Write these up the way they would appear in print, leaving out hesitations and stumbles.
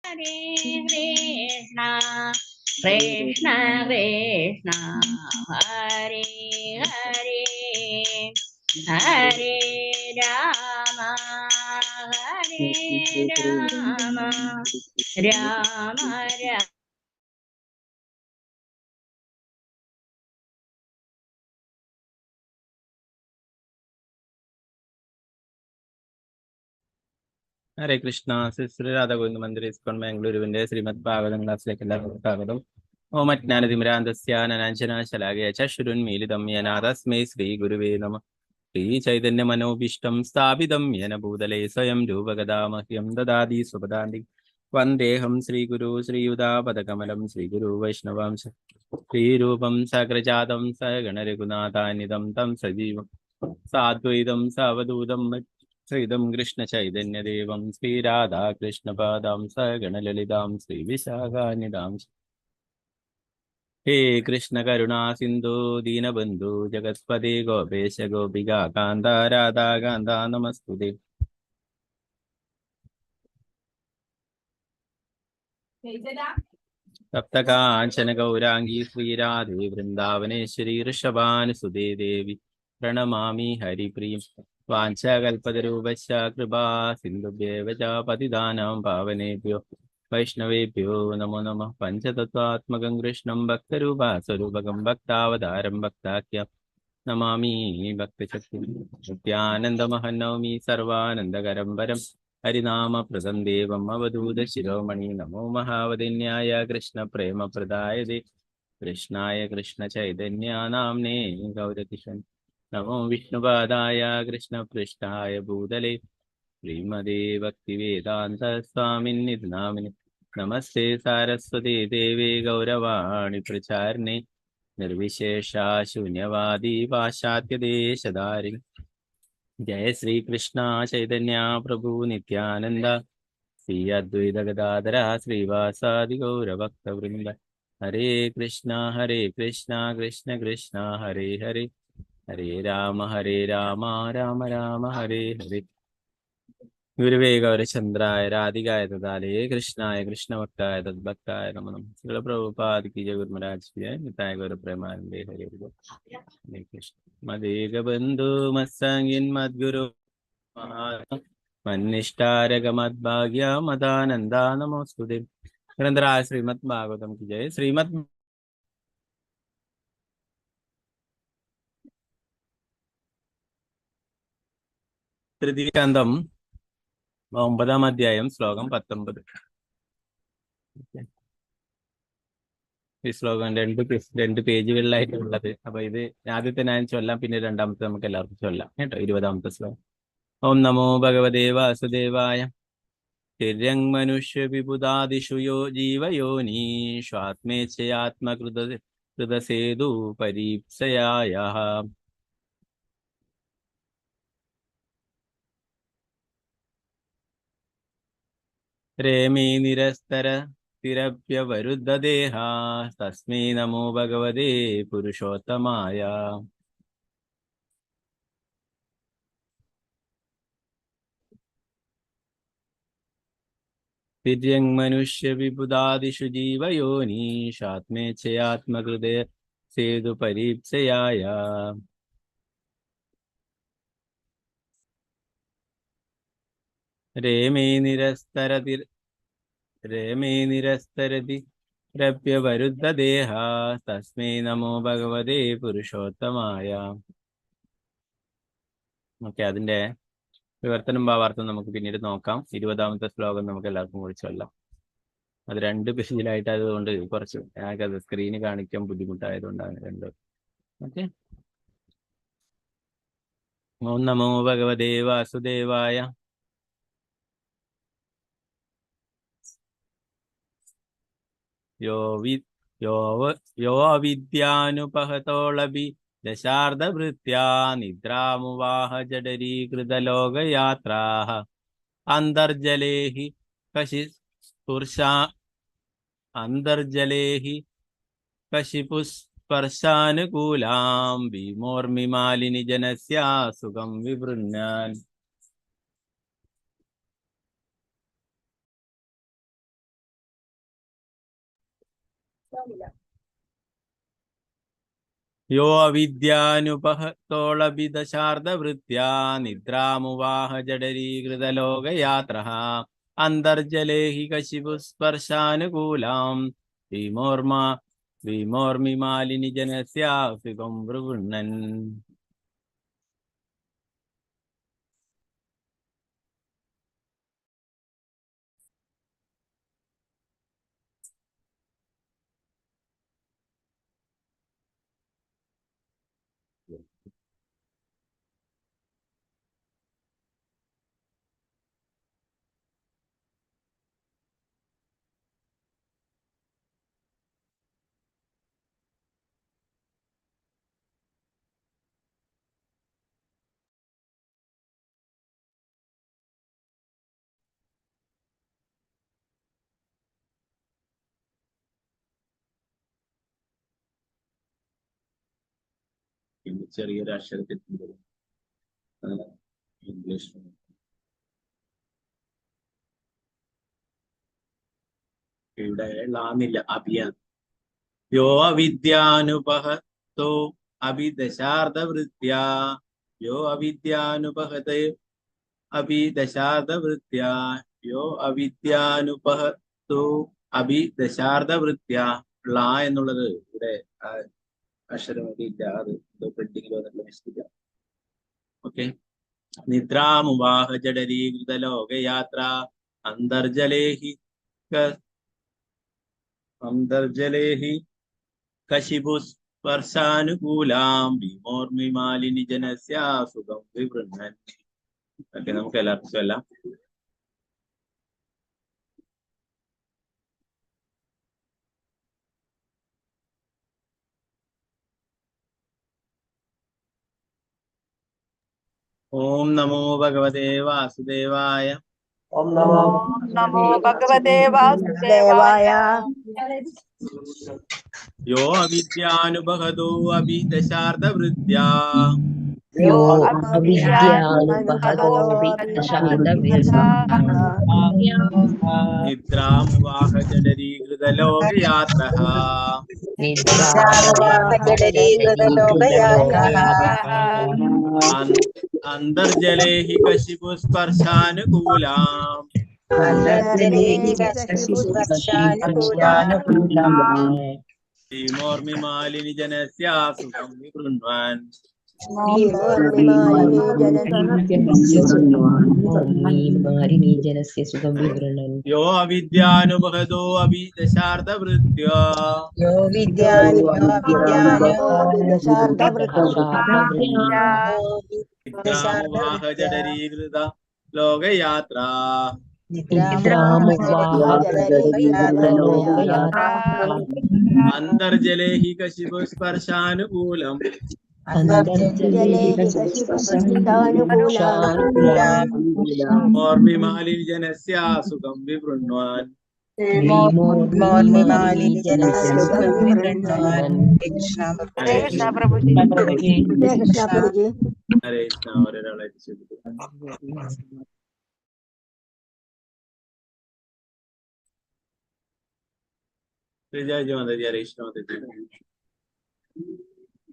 Hare Krishna, Krishna Krishna, Hare Hare, Hare Rama, Hare Rama, Rama Rama. ഹരേ കൃഷ്ണ. ശ്രീ രാധാഗോവിന്ദ മന്ദിർ ഇസ്കോൺ ബാംഗ്ലൂരുവിന്റെ ശ്രീമദ് ഭാഗവതം ക്ലാസ്സിലേക്ക് എല്ലാവർക്കും സ്വാഗതം. ഓം അജ്ഞാനതിമിരാന്തസ്യാനനാശലാകയ ചക്ഷുരുന്മീലിതം യേന തസ്മൈ ശ്രീ ഗുരുവേ നമഃ. ശ്രീ ചൈതന്യ മനോഭീഷ്ടം സ്ഥാപിതം യേന ഭൂതലേ സ്വയം രൂപഗദാമഹ്യം ദദാതി സ്വപദാന്തി. വന്ദേഹം ശ്രീഗുരു ശ്രീയുതാപദകമലം ശ്രീഗുരു വൈഷ്ണവാംശ ശ്രീരൂപം സഗ്രജാതം സഗണരഘുനാഥാനിതം തം സജീവം സാദ്വൈതം സവധൂതം ശ്രീദം കൃഷ്ണ ചൈതന്യദേവം ശ്രീരാധാകൃഷ്ണപാദാം സഗണലളിതാം ശ്രീവിശാഖാനിതാം. ഹേ കൃഷ്ണ കരുണാ സിന്ധു ദീനബന്ധു ജഗത്പതി ഗോപേശ ഗോപിക കാന്ത രാധാ കാന്ത നമസ്തുതേ. സപ്തകാഞ്ചന ഗൗരാംഗീ ശ്രീരാധേ വൃന്ദാവനേശ്വരി ഋഷഭാനുസുതേ ദേവി പ്രണമാമി ഹരിപ്രിയം. വാഞ്ചകൽപതരൂപശ്ച കൃപാ സിന്ധുഭ്യേവ ച പതിതാനാം പാവനേഭ്യോ വൈഷ്ണവേഭ്യോ നമോ നമഃ. പഞ്ചതത്വാത്മകം കൃഷ്ണം ഭക്തരൂപാസ്വരൂപകം ഭക്താവതാരം ഭക്താഖ്യം നമാമി ഭക്തശക്തി. നിത്യാനന്ദമഹന്നവമി സർവാനന്ദകരം വരം ഹരിനാമപ്രദം ദേവം അവധൂത ശിരോമണി. നമോ മഹാവദിന്യായ കൃഷ്ണ പ്രേമപ്രദായതേ കൃഷ്ണായ കൃഷ്ണ ചൈതന്യ നാംനേ ഗൗരതിഷൻ. നമോ വിഷ്ണുപാദായ കൃഷ്ണപൃഷ്ഠായ ഭൂതലേ ശ്രീമദേ ഭക്തിവേദാന്ത സ്വാമിന്നിധി നാമിനി. നമസ്തേ സാരസ്വതേ ദേവേ ഗൗരവാണി പ്രചാരിണേ നിർവിശേഷ ശൂന്യവാദി പാശ്ചാത്യദേശധാരി. ജയ ശ്രീകൃഷ്ണ ചൈതന്യ പ്രഭു നിത്യാനന്ദ ശ്രീ അദ്വൈത ഗദാധര ശ്രീവാസാദി ഗൗരഭക്തവൃന്ദ. ഹരേ കൃഷ്ണ കൃഷ്ണ കൃഷ്ണ ഹരേ ഹരേ, ഹരേ രാമ രാമ രാമ ഹരേ ഹരേ. ഗുരുവേ ഗൗരചന്ദ്രായ രാധികായ തദാലേ കൃഷ്ണായ കൃഷ്ണഭക്തായ തദ്ഭക്തായ നമോ നമഃ. ശ്രീല പ്രഭുപാദ് കി ജയ. ഗുരു മഹാരാജ് കി ജയ. നിതായ ഗൗര പ്രേമാനന്ദേ ഹരേ ഹരേ കൃഷ്ണ. മദേക ബന്ധു മത്സംഗിൻ മദ്ഗുരു മന്നിഷ്ടാരക മദ്ഭാഗ്യ മദാനന്ദ നമോസ്തുതേ. ഗ്രന്ഥരായ ശ്രീമദ് ഭാഗവതം കി ജയ. ശ്രീമദ് തൃതീയാന്തം 9-ാം അധ്യായം ശ്ലോകം 19. ഈ ശ്ലോകം രണ്ട് പേജുകളിലായിട്ടുള്ളത്. അപ്പൊ ഇത് ആദ്യത്തെ ഞാൻ ചൊല്ലാം, പിന്നെ രണ്ടാമത്തെ നമുക്ക് എല്ലാവർക്കും ചൊല്ലാം കേട്ടോ. 20-ാമത്തെ ശ്ലോകം. ഓം നമോ ഭഗവതേ വാസുദേവായ. തിര്യങ് മനുഷ്യ വിബുധാദിഷു ജീവയോനീഷ്വാത്മേച്ഛയാത്മകൃതസേതു പരീപ്സയായ. രേമേ നിരസ്തര തിരപ്യവരുദ്ധദേഹ തസ്മൈ നമോ ഭഗവതേ പുരുഷോത്തമായ. തിര്യങ് മനുഷ്യ വിബുധാദിഷു ജീവയോനീഷാത്മേച്ഛയാത്മകൃതേ സേതു പരീപ്സയായ. രേമേ നിരസ്തരതി രപ്യവരുദ്ധദേഹ തസ്മൈ നമോ ഭഗവതേ പുരുഷോത്തമായ. ഓക്കെ, അതിന്റെ വിവർത്തനം ഭാവാർത്ഥം നമുക്ക് പിന്നീട് നോക്കാം. 20-ാമത്തെ ശ്ലോകം നമുക്ക് എല്ലാവർക്കും കുറിച്ചല്ല. അത് 2 പേജിലായിട്ട് അതുകൊണ്ട് കുറച്ച് ഞങ്ങൾക്കത് സ്ക്രീന് കാണിക്കാൻ ബുദ്ധിമുട്ടായതുകൊണ്ടാണ് 2. ഓക്കെ. ഓം നമോ ഭഗവതേ വാസുദേവായ. യോ അവിദ്യാനുപഹതോളഭി ദശാർദ്ധഭൃത്യാ നിദ്രാമുവാഹ ജഡരീകൃതലോകയാത്രാഃ അന്തർജലേഹി കശിപുസ്പർശാനുകൂലാം ഭീമോർമിമാലിനി ജനസ്യാ സുഖം വിവൃണ്യാൻ. യോ അവിദ്യാനുപഹത്തോളഭിദശാർദ്ധവൃത്യാ നിദ്രാമുവാഹ ജഡരീകൃതലോകയാത്ര അന്തർജലേ ഹി കശിപുസ്പർശാനുകൂലാം ഭീമോർമിമാലിനി ജനസ്യാസുഖം വൃഗുണ്ണൻ. ചെറിയൊരു അക്ഷരത്തിൽ ഇംഗ്ലീഷ് ഇവിടെ ലാന്നില്ല, അഭിയാൻ. യോ അവിദ്യാനുപഹത്തോ അഭിദശാർദ്ധവൃത്യാ യോ അവിദ്യാനുപഹത അഭിദശാർദ്ധവൃത്യാ യോ അവിദ്യാനുപഹത്തോ അഭിദശാർദ്ധവൃത്യാ. ള എന്നുള്ളത് ഇവിടെ അക്ഷരം ഇല്ല, അത് പ്രിന്റിംഗിൽ വന്നിട്ടുള്ള മിസ്റ്റേക്ക്. ഓക്കെ. നിദ്രാമുവാഹ ജഡരീകൃത ലോകയാത്ര അന്തർജലേഹി കശിപുസ്പർശാനുകൂലാം ഭീമോർമിമാലിനി ജനസ്യാസുഖം വിവൃണ്ണൻ. ഓക്കെ, നമുക്ക് എല്ലാവർക്കും എല്ലാം ഓം നമോ ഭഗവതേ വാസുദേവായ. ഓം നമോ ഭഗവതേ വാസുദേവായ. യോ അവിദ്യാനുപഹതോ അഭിദശാർദ്ധവൃത്യാ യോ അവിദ്യാനുപഹതോ അഭിദശാർദ്ധവൃത്യാ നിദ്രാമുവാഹ ജഡരീകൃത ലോകയാത്ര അന്തർജലേ ഹി കശിപുസ്പർശാനുകൂലാം ഭീമോർമിമാലിനി ജനസ്യാസുഖം വിവൃണ്വാൻ. യോ അവിദ്യാനുപഹതോ അഭിദശാർദ്ധവൃത്യാ നിദ്രാമുവാഹ ജഡരീകൃത ലോകയാത്ര അന്തർജലേ ഹി കശിപുസ്പർശാനുകൂലം ഓർമിമാലിനി ജനസ്യാസുഖം വിവൃണ്വാൻ. ഹരേ കൃഷ്ണ പ്രഭുജി. ഹരേ കൃഷ്ണ. ഒരാളെ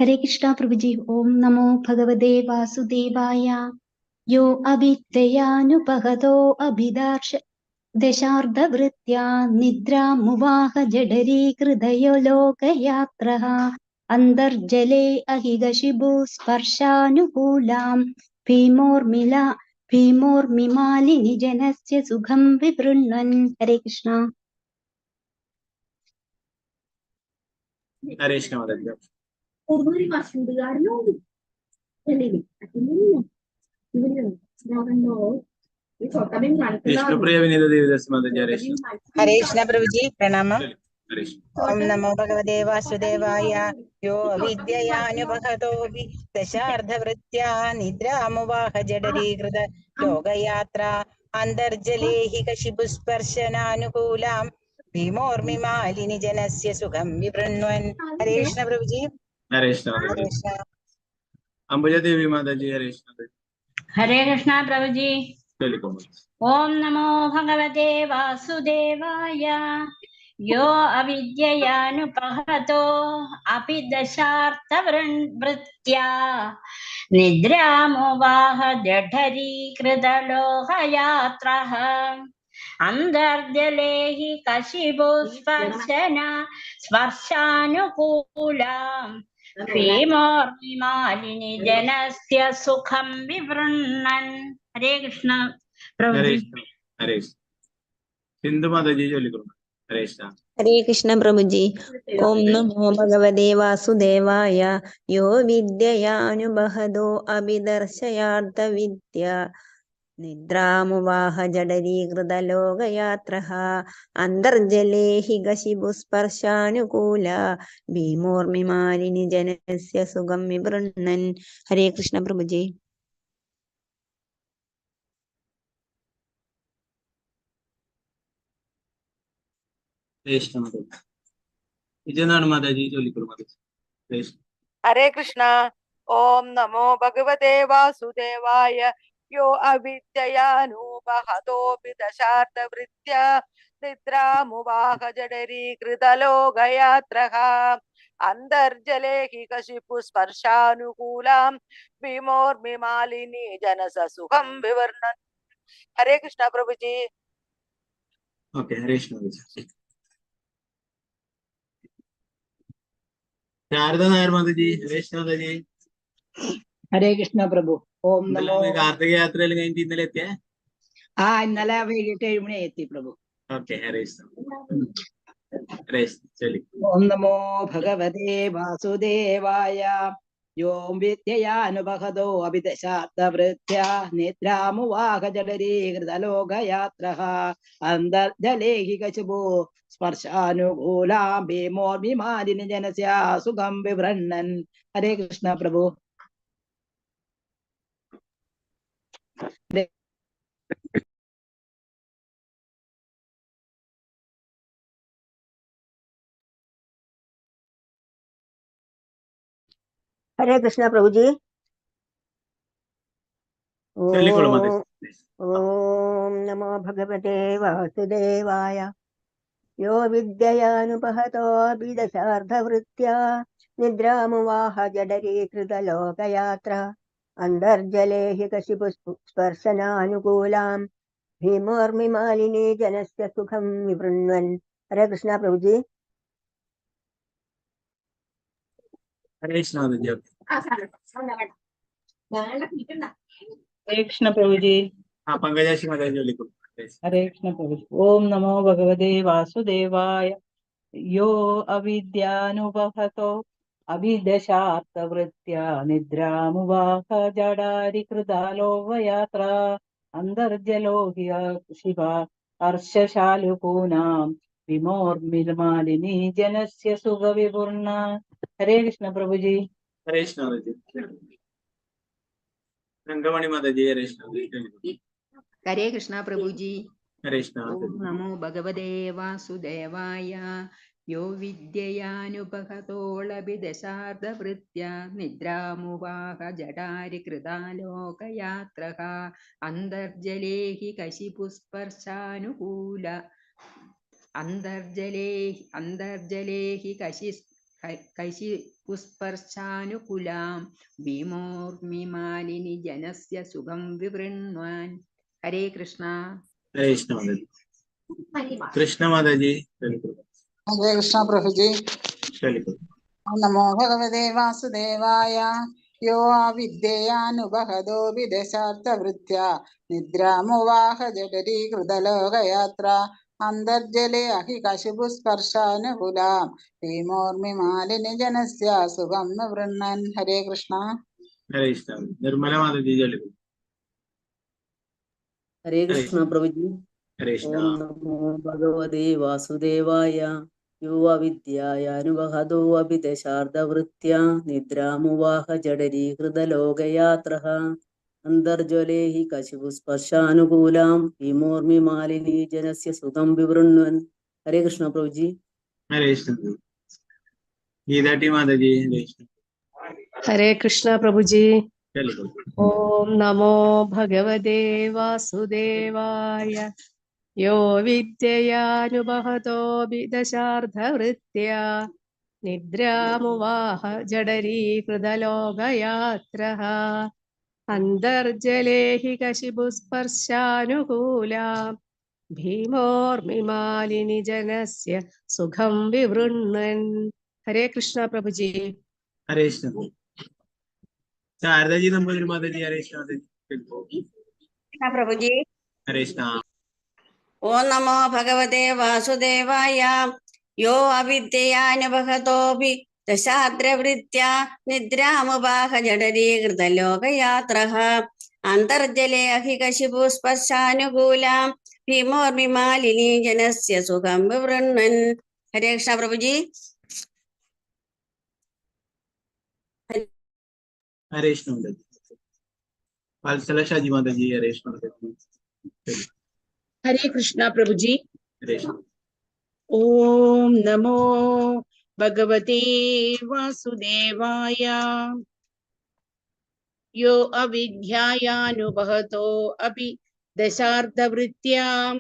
हरे कृष्णा प्रभु जी. ओम नमो भगवते वासुदेवाय. यो अविद्ययानुपहतो दशार्धवृत्त्या निद्रामुवाह जडरीकृतयो लोकयात्रः अन्तर्जले अहिगशिभु स्पर्शानुकूलां भीमोर्मिमालिनि जनस्य सुखं विवृण्वन्. हरे कृष्णा. ഹരേ കൃഷ്ണ. വിഷ്ണുപ്രിയ വിനീത ദേവദാസ് മാതാജി. ഹരേ കൃഷ്ണ പ്രഭുജി. പ്രണാമം. ഓം നമോ ഭഗവതേ വാസുദേവായ. യോ അവിദ്യയാനുപഹതോപി ദശാർദ്ധവൃത്യാ നിദ്രാമുവാഹ ജഡരീകൃത ലോകയാത്ര അന്തർജലേ ഹി കശിപുസ്പർശനാനുകൂലാം ഭീമോർമിമാലിനി ജനസ്യ സുഖം വിവൃണ്വൻ. ഹരേ കൃഷ്ണ പ്രഭുജി. ഹരേ കൃഷ്ണ. അംബുജാദേവി മാതാജി. ഹരേ കൃഷ്ണ. ഹരേ കൃഷ്ണ പ്രഭുജി. ഓം നമോ ഭഗവതേ വാസുദേവായ. यो अविद्ययानुपहतो अपि दशार्थवृत्त्या निद्रामुवाह जठरीकृतलोकयात्रः अन्तर्जले हि कशिभो स्पर्शानुकूलाम् भीमोर्मिमालिनि जनस्य सुखं विवृण्णन्. हरे कृष्ण प्रभु हरे जी. कृष्ण हरे कृष्ण. सिंधु माता जी चलिए. हरे कृष्ण. हरे कृष्ण प्रभु जी. ओम नमो भगवते वासुदेवाय. यो विद्ययानुबहदो अभिदर्शयार्थ विद्या निद्रामुवाह जडरीकृतलोकयात्रः अन्तर्जले हि गशिभुस्पर्शानुकूला भीमोर्मिमालिनि जनस्य सुगं विवृण्णन्. हरे कृष्ण प्रभु जी. कृष्ण माता जी. विजयनारायण माता जी चलिए माता जी. कृष्ण. हरे कृष्णा. ओम नमो भगवते वासुदेवाय. यो अविद्ययानुपहतोऽपि दशार्थवृत्त्या निद्रामुवाह जडरीकृतलोकयात्रः अन्तर्जले हि कशिपुस्पर्शानुकूलां भीमोर्मिमालिनी जनससुखं विवर्णन्. हरे कृष्ण प्रभु जी. ओके हरे कृष्ण माता जी. शारदा नायर माता जी. हरे कृष्ण माता जी. ഹരേ കൃഷ്ണ പ്രഭു. ഓം നമോ. കാർത്തിക യാത്രയിൽ കഴിഞ്ഞിട്ട് ഇന്നലെ എത്തിയേ? ഇന്നലെ വൈകിട്ട് 7 മണി എത്തി പ്രഭു. ഓക്കെ ഹരേ കൃഷ്ണ. ഹരേ കൃഷ്ണ ചൊല്ലി. ഓം നമോ ഭഗവതേ വാസുദേവായ. യോം വിദ്യയാനുപഹതോ അഭിദശാബ്ദവൃത്ത്യാ നിദ്രാമുവാഹ ജഡരീകൃതലോകയാത്രഃ അന്തർജലേ ഹി കശിപോ സ്പർശാനുകൂലാം ഭീമോർമിമാലിനി ജനസ്യ സുഖം വിവൃണ്ണൻ. ഹരേ കൃഷ്ണ പ്രഭു. हरे कृष्ण प्रभु जी. ചൊല്ലിക്കോളൂ മാതാ ओम जी. ओम नमो भगवते वासुदेवाय. यो विद्ययानुपहतो विदशार्धवृत्त्या निद्रामुवाह जडरीकृतलोकयात्रा अन्तर्जले हि कशिपुस्पर्शनानुकूलां भीमोर्मिमालिनी जनस्य सुखं विवृण्वन्. हरे कृष्ण प्रभु जी. हरे कृष्ण माता जी. हरे कृष्ण प्रभु जी. हाँ पंकजाक्षी माता जी चൊല്ലിക്കോളൂ. हरे कृष्ण प्रभु जी. ओम नमो भगवते वासुदेवाय. यो अविद्यानुपहतो अभिदशार्थवृत्त्या निद्रामुवाह जडारिकृतालोकयात्रा अन्तर्जलो हि शिवा हर्षशालुपूनां विमोर्मिर्मालिनी जनस्य सुखविपूर्णा. हरे कृष्ण प्रभु जी. हरे कृष्ण माता जी. रंगमणि माता जी. हरे कृष्ण. ഹരേ കൃഷ്ണ പ്രഭുജി. हरे कृष्ण. ഓം നമോ ഭഗവതേ വാസുദേവായ. യോ വിദ്യയാനുപഹതോളഭിദശാർദ്ധവൃത്ത്യാ നിദ്രാമുവാഹ ജഡാരികൃതാലോകയാത്രഃ അന്തർജലേ ഹി കശിപുസ്പർശാനുകൂല അന്തർജലേ ഹി കശിപുസ്പർശാനുകുലാം ഭീമോർമിമാലിനി ജനസ്യ സുഖം വിവൃണ്വാൻ. ഹരേ കൃഷ്ണ. हरे कृष्ण माता जी. कृष्ण माता जी. हरे कृष्ण प्रभु जी. चलिए. नमो भगवते वासुदेवाय. यो विद्ययानुपहतो विदशार्थवृत्त्या निद्रामुवाह जडरीकृतलोकयात्रा अन्तर्जले हि कशिपुस्पर्शानुकूलां भीमोर्मिमालिनि जनस्य सुखं विवृण्णन्. हरे कृष्ण. हरे कृष्ण. निर्मला माता जी चलिए. हरे कृष्ण प्रभु जी. हरे कृष्ण. ओम नमो भगवते वासुदेवाय. यो अविद्यायानुपहतो अभिदशार्धवृत्त्या निद्रामुवाह जडरीकृतलोकयात्रः अन्तर्जले हि कशिपुस्पर्शानुकूलां भीमोर्मिमालिनी जनस्य सुखं विवृण्वन्. हरे कृष्ण प्रभु जी. हरे कृष्ण. गीता माता जी. हरे कृष्ण. हरे कृष्ण प्रभु जी. चलिए. ओम नमो भगवते वासुदेवाय. यो विद्ययानुबहतोऽपि दशार्धवृत्त्या निद्रामुवाह जडरीकृतलोकयात्रः अन्तर्जले हि कशिपुस्पर्शानुकूला भीमोर्मिमालिनि जनस्य सुखं विवृण्वन्। हरे कृष्णा प्रभुजी। हरे कृष्ण। शारदा जी नंबर माता जी। हरे कृष्ण माता जी। प्रभु जी। हरे कृष्ण। ओम नमो भगवते वासुदेवाय। यो अविद्ययानुबहतोऽपि दशाद्रवृत्त्या निद्रामुपाह जडरीकृतलोकयात्रः अन्तर्जले अहिकशिपुस्पर्शानुकूलां भीमोर्मिमालिनी जनस्य सुखं विवृण्वन्। हरे कृष्ण प्रभु जी। हरे कृष्ण माता जी। वत्सला शाह जी माता जी। हरे कृष्ण माता जी। हरे कृष्णा प्रभु जी। हरे कृष्ण। ओम नमो भगवते वासुदेवाय। यो अविद्यायानुबहतो अपि दशार्धवृत्त्यां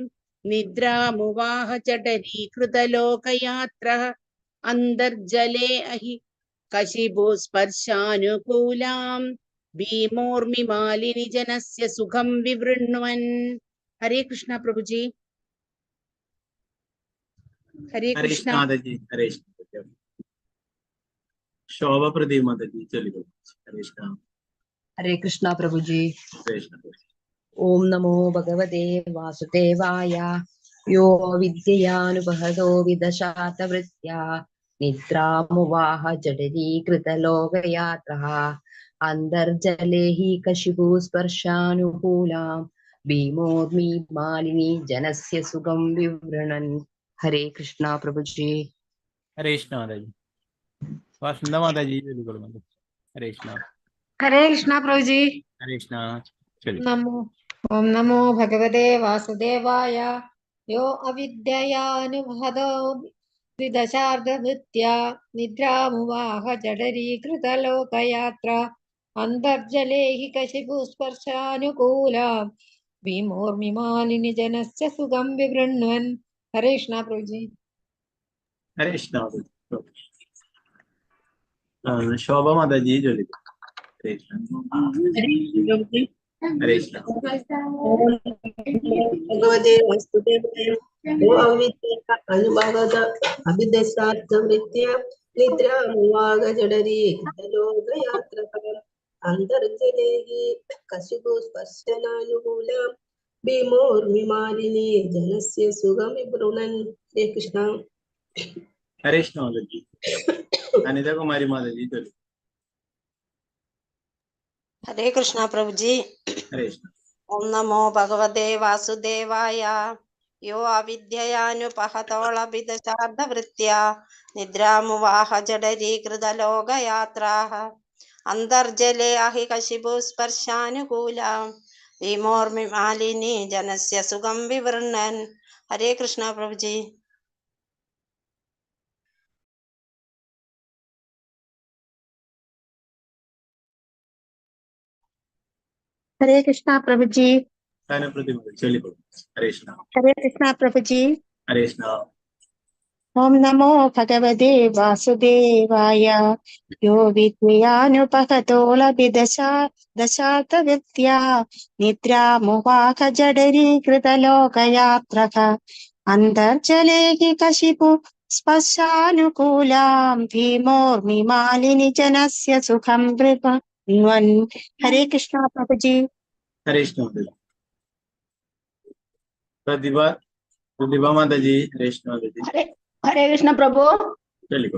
निद्रामुवाह जठरीकृतलोकयात्रः अन्तर्जले अहि कशिभूस्पर्शानुकूलां भीमोर्मिमालिनि जनस्य सुखं विवृण्वन्। हरे कृष्ण प्रभु जी। हरे हरे कृष्ण। कृष्ण माता जी। हरे कृष्ण। शोभा प्रदीप माता जी। चलिए। हरे कृष्ण। हरे कृष्णा प्रभु जी। हरे कृष्ण। ओम नमो भगवते वासुदेवाय। यो विद्ययानुबहतो विदशातवृत्त्या निद्रामुवाह जडरीकृतलोकयात्रः अन्तर्जले हि कशिपुस्पर्शानुकूलां भीमोर्मि मालिनी जनस्य सुखं विवृणन्। हरे कृष्णा प्रभु जी। हरे कृष्ण माता जी। वासुंदा माता जी। हरे कृष्ण। हरे कृष्णा प्रभु जी। हरे कृष्ण। चलिए। नमो ओम नमो भगवते वासुदेवाय। यो अविद्ययानुबहतो द्विदशार्धभृत्या निद्रामुवाह जडरीकृतलोकयात्रा अन्तर्जले हि कशिपुस्पर्शानुकूला भीमोर्मिमालिनि जनस्य सुखं विवृण्वन्। हरे कृष्णा प्रभु जी। हरे कृष्ण। शोभा माता जी। चलिए। हरे कृष्ण। हरे कृष्ण। भगवते वासुदेवाय। यो अविद्या अनुभावद अभिदशार्थवृत्त्या निद्रामुवाह जडरीकृतलोकयात्रः अन्तर्जले हि कशिपुस्पर्शनानुकूलां भीमोर्मिमालिनी जनस्य सुखं विवृणन्। हरे कृष्ण। हरे कृष्ण माता जी। अनिता कुमारी माता जी। चलिए। हरे कृष्णा प्रभु जी। हरे कृष्ण। ओम नमो भगवते वासुदेवाय। यो अविद्ययानुपहतोऽभिदशार्धवृत्त्या निद्रामुवाह जडरीकृतलोकयात्राः अन्तर्जले अहि कशिपुस्पर्शानुकूलां भीमोर्मिमालिनी जनस्य सुखं विवृण्वन्। हरे कृष्णा प्रभु जी। हरे कृष्णा प्रभु जी। चलिए। हरे कृष्ण। हरे कृष्णा प्रभु जी। हरे कृष्ण। ओम नमो भगवते वासुदेवाय। यो विद्ययानुपहतोऽभिदशातवृत्त्या निद्रामुवाह जडरीकृतलोकयात्रः अन्तर्जले हि कशिपु स्पर्शानुकूलां भीमोर्मिमालिनि जनस्य सुखं विवृण्वन्। हरे कृष्णा प्रभु जी। हरे कृष्ण। प्रतिभा प्रतिभा माता जी। हरे कृष्ण माता जी। हरे कृष्ण प्रभु। चलिए।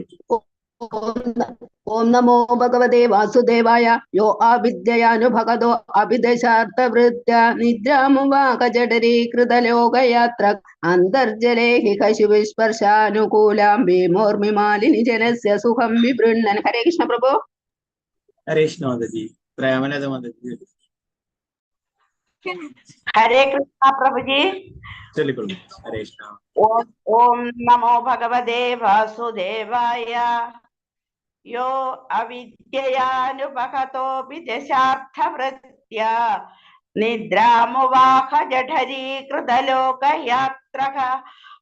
ओम नमो भगवते वासुदेवाय। यो अविद्ययानुभगतो अभिदशार्थवृत्त्या निद्रामुवाह जडरीकृतलोकयात्रा अन्तर्जले हि कशिपुस्पर्शानुकूलां भीमोर्मिमालिनि जनस्य सुखं विवृण्वन्। हरे कृष्ण प्रभु। हरे कृष्ण माता जी। प्रेमलता माता जी। हरे कृष्णा प्रभु जी। चलिए। हरे कृष्ण। ओम ओम नमो भगवते वासुदेवाय। यो अविद्ययानुपहतोऽपि दशार्थवृत्त्या നിദ്രാമുവാഹ ജഠരീകൃതലോകയാത്രഃ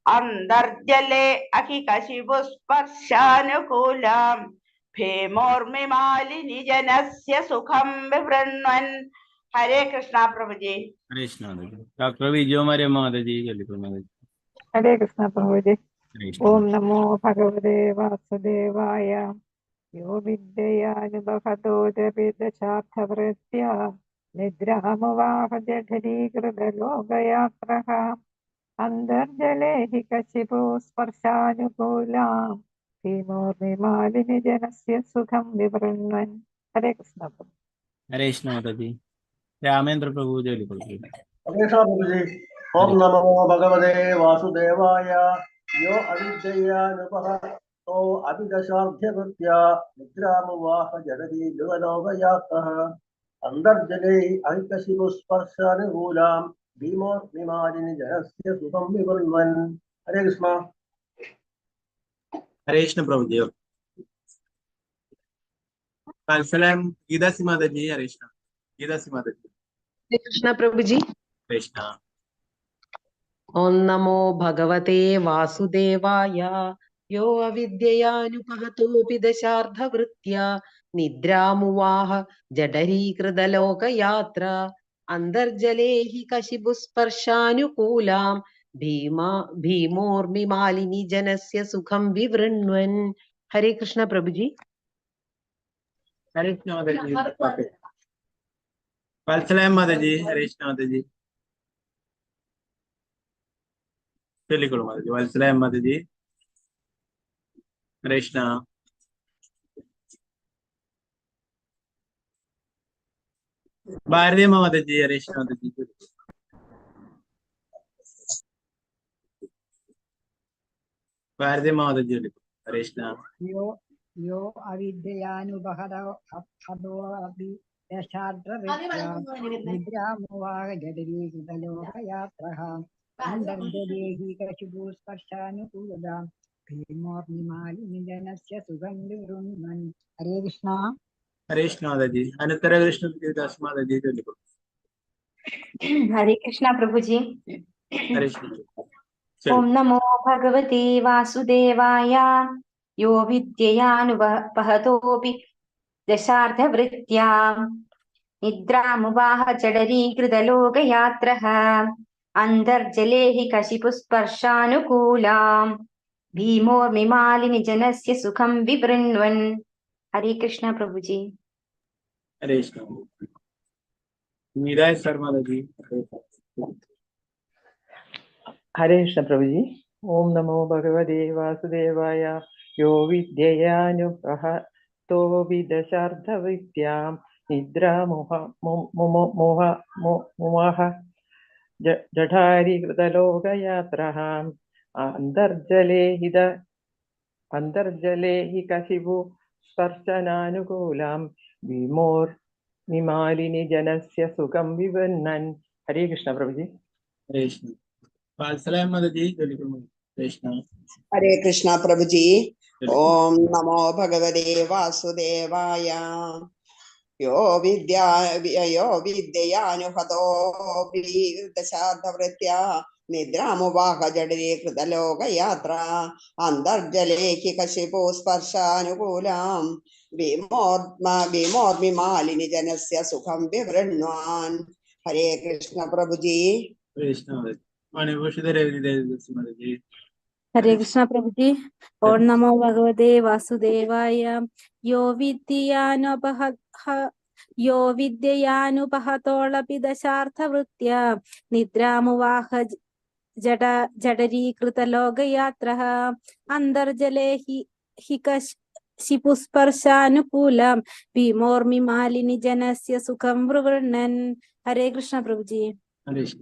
അന്തർജലേ അഹികശിപുസ്പർശാനുകൂലാം ഭീമോർമിമാലിനി ജനസ്യ സുഖം വിവൃണ്വൻ. ഹരേ കൃഷ്ണ പ്രഭുജി. കൃഷ്ണ ഡോക്ടർ വിജയകുമാരി മാതാജി ചൊല്ലിക്കോളൂ മാതാജി. ഹരേ കൃഷ്ണ പ്രഭുജി. കൃഷ്ണ ഓം നമോ ഭഗവതേ വാസുദേവായ. യോ വിദ്യയാനുബഹതോ ജപിതശാർത്ഥവൃത്യാ നിദ്രാമുവാഹ ജഠരീകൃതലോകയാത്രഃ അന്തർജലേ ഹി കശിപോ സ്പർശാനുകൂലാം ഭീമോർമിമാലിനി ജനസ്യ സുഖം വിവൃണ്വൻ. ഹരേ കൃഷ്ണ പ്രഭു. ഹരേ കൃഷ്ണ മാതാജി. രാമേന്ദ്ര പ്രഭു ചൊല്ലിക്കോളൂ. ഓം നമോ ഭഗവതേ വാസുദേവായ. യോ അവിദ്യയാനുപഹതോ അവിദശാർധ്യകൃത്യാ നിദ്രാമുവാഹ ജഠരീകൃതലോകയാത്രഃ അന്തർജലേ അഹികശിപുസ്പർശാനുകൂലാം ഭീമോർമിമാലിനി ജനസ്യ സുഖം വിവൃണ്വൻ. ഹരേ കൃഷ്ണ. ഹരേ കൃഷ്ണ പ്രഭുജി. വത്സലം ഗീതാസി മാതാജി. ഹരേ കൃഷ്ണ. ഗീതാസി മാതാജി. കൃഷ്ണ പ്രഭുജി. കൃഷ്ണ. ഓം നമോ ഭഗവതേ വാസുദേവായ. യോ അവിദ്യയാനുപഹതോപി ദശാർദ്ധവൃത്യാ നിദ്രാമുവാഹ ജഠരീകൃതലോകയാത്ര അന്തർജലേ ഹി കശിപുസ്പർശാനുകൂലാം ഭീമോർമിമാലിനി ജനസ്യ സുഖം വിവൃണ്വൻ. ഹരേ കൃഷ്ണ പ്രഭുജി. ഹരേ കൃഷ്ണ മാതാജി. വത്സലം മാതാജി. ഹരേ കൃഷ്ണ മാതാജി. ചൊല്ലിക്കോളൂ മാതാജി. വത്സലം മാതാജി. ഹരേ കൃഷ്ണ. ഭാരതീയ മാതാജി. ഹരേ കൃഷ്ണ മാതാജി. ഭാരതീയ മാതാജി ചൊല്ലിക്കോളൂ. ഹരേ കൃഷ്ണ. യോ അവിദ്യയാനുപഹതോ ദശാർദ്ധവൃത്യാ നിദ്രാമുവാഹ ജഠരീകൃതലോകയാത്രഃ അന്തർജലേ ഹി കശിപുസ്പർശാനുകൂലാം ഭീമോർമിമാലിനി ജനസ്യ സുഖം വിവൃണ്വൻ. ഹരേ കൃഷ്ണ. ഹരേ കൃഷ്ണ മാതാജി. അനന്തര കൃഷ്ണ ദാസ് മാതാജി ചൊല്ലിക്കോളൂ. ഹരേ കൃഷ്ണ പ്രഭുജി. ഹരേ കൃഷ്ണ. ഓം നമോ ഭഗവതേ വാസുദേവായ. യോ വിദ്യയാനുപഹതോപി ദശാർദ്ധവൃത്യാ നിദ്രാമുവാഹ ജഠരീകൃതലോകയാത്രഃ അന്തർജലേ ഹി കശിപുസ്പർശാനുകൂലാം ഭീമോർമിമാലിനി ജനസ്യ സുഖം വിവൃണ്വൻ. ഹരേ കൃഷ്ണ പ്രഭുജി. ഹരേ കൃഷ്ണ. മീരാ സർ മാതാജി. ഹരേ കൃഷ്ണ പ്രഭുജി. ഓം നമോ ഭഗവതേ വാസുദേവായ. യോ വിദ്യയാനുപഹതോപി ദശാർദ്ധവൃത്യാം നിദ്രാമുവാഹ ജഠരീകൃതലോകയാത്രഃ അന്തർജലേ ഹി കശിപു സ്പർശനാനുകൂലാം ഭീമോർമിമാലിനി ജനസ്യ സുഖം വിവൃണ്വൻ. ഹരേ കൃഷ്ണ പ്രഭുജി. ഹരേ കൃഷ്ണ. വത്സലം മാതാജി ചൊല്ലിക്കോളൂ. കൃഷ്ണ. ഹരേ കൃഷ്ണ പ്രഭുജി. ഓം നമോ ഭഗവതേ വാസുദേവായ. യോ വിദ്യയാനുഹതോപി ദശാർദ്ധവൃത്യാ നിദ്രാമുവാഹ ജഠരീകൃതലോകയാത്ര അന്തർജലേ ഹി കശിപോ സ്പർശാനുകൂലാം ഭീമോർമിമാലിനി ജനസ്യ സുഖം വിവൃണ്വാൻ. ഹരേ കൃഷ്ണ പ്രഭുജി. കൃഷ്ണ മാതാജി. മണിഭൂഷിത രവിദേവദാസ് മാതാജി. ഹരേ കൃഷ്ണ പ്രഭുജി. ഓം നമോ ഭഗവതേ വാസുദേവായ. യോ വിദ്യയാനുപഹതോളപി ദശാർദ്ധവൃത്യാ നിദ്രാമുവാഹ ജഠരീകൃതലോകയാത്രഃ അന്തർജലേ ഹി കശിപുസ്പർശാനുകൂലാം ഭീമോർമിമാലിനി ജനസ്യ സുഖം വിവൃണ്വൻ. ഹരേ കൃഷ്ണ പ്രഭുജി. ഹരേ കൃഷ്ണ.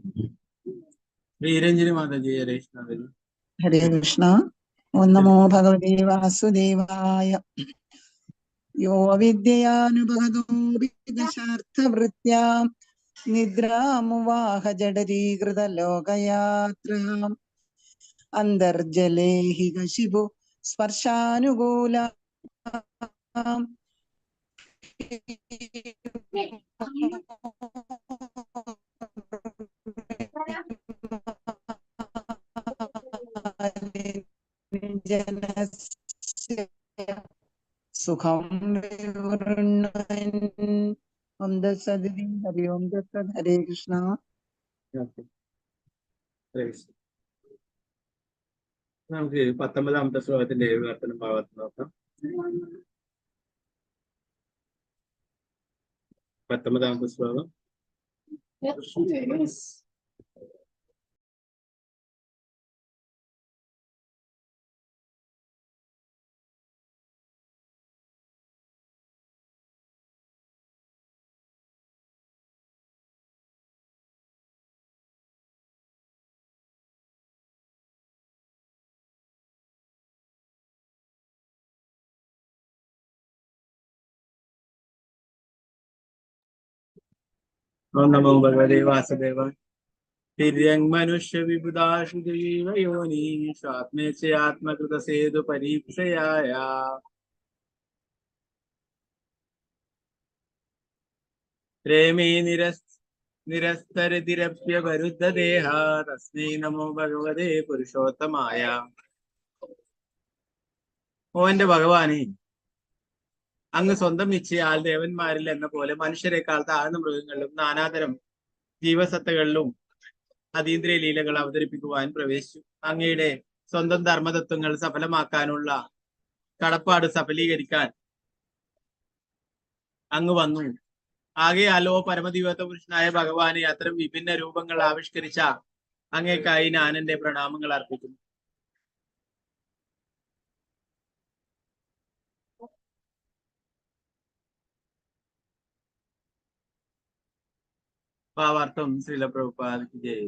ശ്രീരഞ്ജനി മാതാജി. ഹരേ കൃഷ്ണ മാതാജി. ഹരേ കൃഷ്ണ. ഓം നമോ ഭഗവതേ വാസുദേവായ. യോ വിദ്യയാനുപഹതോപി ദശാർദ്ധവൃത്യാ നിദ്രാമുവാഹ ജഠരീകൃതലോകയാത്രാം അന്തർജലേ ഹി കശിപു സ്പർശാനുകൂലാം ജനസ്യ സുഖം വിവൃണ്വൻ. ഓം തത്സദിതി. ഹരി ഓം തത്സത്. ഹരേ കൃഷ്ണ. നമുക്ക് 19ാമത്തെ ശ്ലോകത്തിന്റെ വിവർത്തനം ഭാഗത്ത് നോക്കാം. 19ാമത്തെ ശ്ലോകം. ഓം നമോ ഭഗവതേ വാസുദേവായ. തിര്യങ് മനുഷ്യ വിബുധാശുദേവ യോനീശ്വാത്മേച്ഛയാത്മകൃത സേതു പരീക്ഷയായ രേമേ നിരസ്തരതിരപ്യ വരുദ്ധദേഹ തസ്മൈ നമോ ഭഗവതേ പുരുഷോത്തമായ. ഓ എന്റെ ഭഗവാനെ, അങ്ങ് സ്വന്തം നിശ്ചയാൽ ദേവന്മാരിൽ എന്ന പോലെ മനുഷ്യരെക്കാൾ താഴ്ന്ന മൃഗങ്ങളിലും നാനാതരം ജീവസത്തകളിലും അതീന്ദ്രിയ ലീലകൾ അവതരിപ്പിക്കുവാൻ പ്രവേശിച്ചു. അങ്ങയുടെ സ്വന്തം ധർമ്മതത്വങ്ങൾ സഫലമാക്കാനുള്ള കടപ്പാട് സഫലീകരിക്കാൻ അങ്ങ് വന്നു. ആകെയാലോ പരമദിവ്യത്വ പുരുഷനായ ഭഗവാനെ അത്തരം വിഭിന്ന രൂപങ്ങൾ ആവിഷ്കരിച്ച അങ്ങേക്കായി ഞാൻ എന്റെ പ്രണാമങ്ങൾ അർപ്പിക്കുന്നു. ഭാവാർത്ഥം ശ്രീല പ്രഭുപാദയ്ക്ക് ജയ്.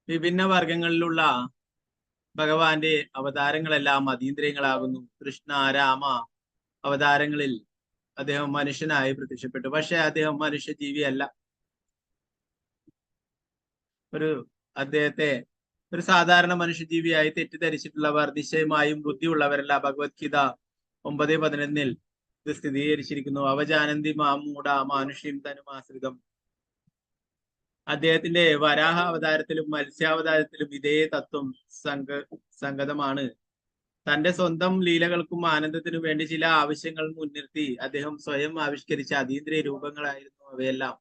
വിഭിന്ന വർഗങ്ങളിലുള്ള ഭഗവാന്റെ അവതാരങ്ങളെല്ലാം അതീന്ദ്രിയങ്ങളാകുന്നു. കൃഷ്ണ രാമ അവതാരങ്ങളിൽ അദ്ദേഹം മനുഷ്യനായി പ്രത്യക്ഷപ്പെട്ടു. പക്ഷെ അദ്ദേഹം മനുഷ്യജീവിയല്ല. അദ്ദേഹത്തെ ഒരു സാധാരണ മനുഷ്യജീവിയായി തെറ്റിദ്ധരിച്ചിട്ടുള്ളവർ നിശ്ചയമായും ബുദ്ധിയുള്ളവരല്ല. ഭഗവത്ഗീത 9:11 ഇത് സ്ഥിരീകരിച്ചിരിക്കുന്നു. അവജാനന്തി മാമൂഢ മാനുഷ്യം തനുമാശ്രിതം. അദ്ദേഹത്തിന്റെ വരാഹ അവതാരത്തിലും മത്സ്യാവതാരത്തിലും ഇതേ തത്വം സംഗതമാണ്. തന്റെ സ്വന്തം ലീലകൾക്കും ആനന്ദത്തിനും വേണ്ടി ചില ആവശ്യങ്ങൾ മുൻനിർത്തി അദ്ദേഹം സ്വയം ആവിഷ്കരിച്ച അതീന്ദ്രിയ രൂപങ്ങളായിരുന്നു അവയെല്ലാം.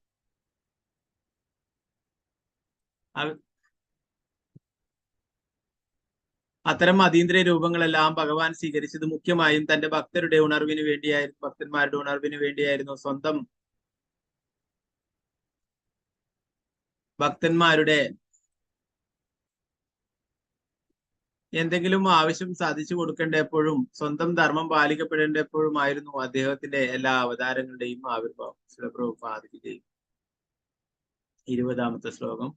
അത്തരം അതീന്ദ്രിയ രൂപങ്ങളെല്ലാം ഭഗവാൻ സ്വീകരിച്ചത് മുഖ്യമായും തന്റെ ഭക്തന്മാരുടെ ഉണർവിന് വേണ്ടിയായിരുന്നു. സ്വന്തം ഭക്തന്മാരുടെ എന്തെങ്കിലും ആവശ്യം സാധിച്ചു കൊടുക്കേണ്ടപ്പോഴും സ്വന്തം ധർമ്മം പാലിക്കപ്പെടേണ്ടപ്പോഴുമായിരുന്നു അദ്ദേഹത്തിന്റെ എല്ലാ അവതാരങ്ങളുടെയും ആവിർഭാവം. പ്രഭുപാദിക്ക് ചെയ്യും. 20ാമത്തെ ശ്ലോകം.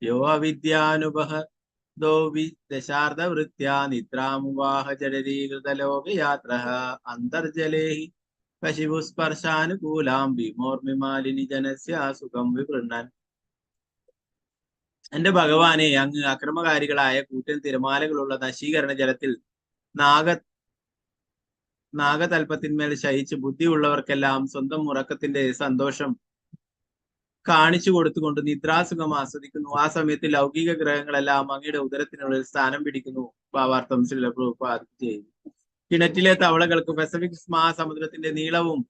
യോ അവിദ്യാനുപഹ ദശാർദ്ധവൃത്യാ നിദ്രാമുവാഹ ജഡരീകൃതലോകയാത്ര അന്തർജലേഹി കശിപുസ്പർശാനുകൂലാം ഭീമോർമിമാലിനി ജനസ്യ സുഖം വിവൃണ്ണൻ. എന്റെ ഭഗവാനെ, അങ്ങ് അക്രമകാരികളായ കൂറ്റൻ തിരമാലകളുള്ള നശീകരണ ജലത്തിൽ നാഗതൽപ്പത്തിന്മേൽ ശയിച്ച് ബുദ്ധിയുള്ളവർക്കെല്ലാം സ്വന്തം ഉറക്കത്തിന്റെ സന്തോഷം കാണിച്ചു കൊടുത്തുകൊണ്ട് നിദ്രാസുഖം ആസ്വദിക്കുന്നു. ആ സമയത്ത് ലൗകിക ഗ്രഹങ്ങളെല്ലാം അങ്ങയുടെ ഉദരത്തിനുള്ളിൽ സ്ഥാനം പിടിക്കുന്നു. ഭാവാർത്ഥം ശ്രീല പ്രഭുപാദ് ചെയ്യുന്നു. കിണറ്റിലെ തവളകൾക്ക് പസഫിക് മഹാസമുദ്രത്തിന്റെ നീളവും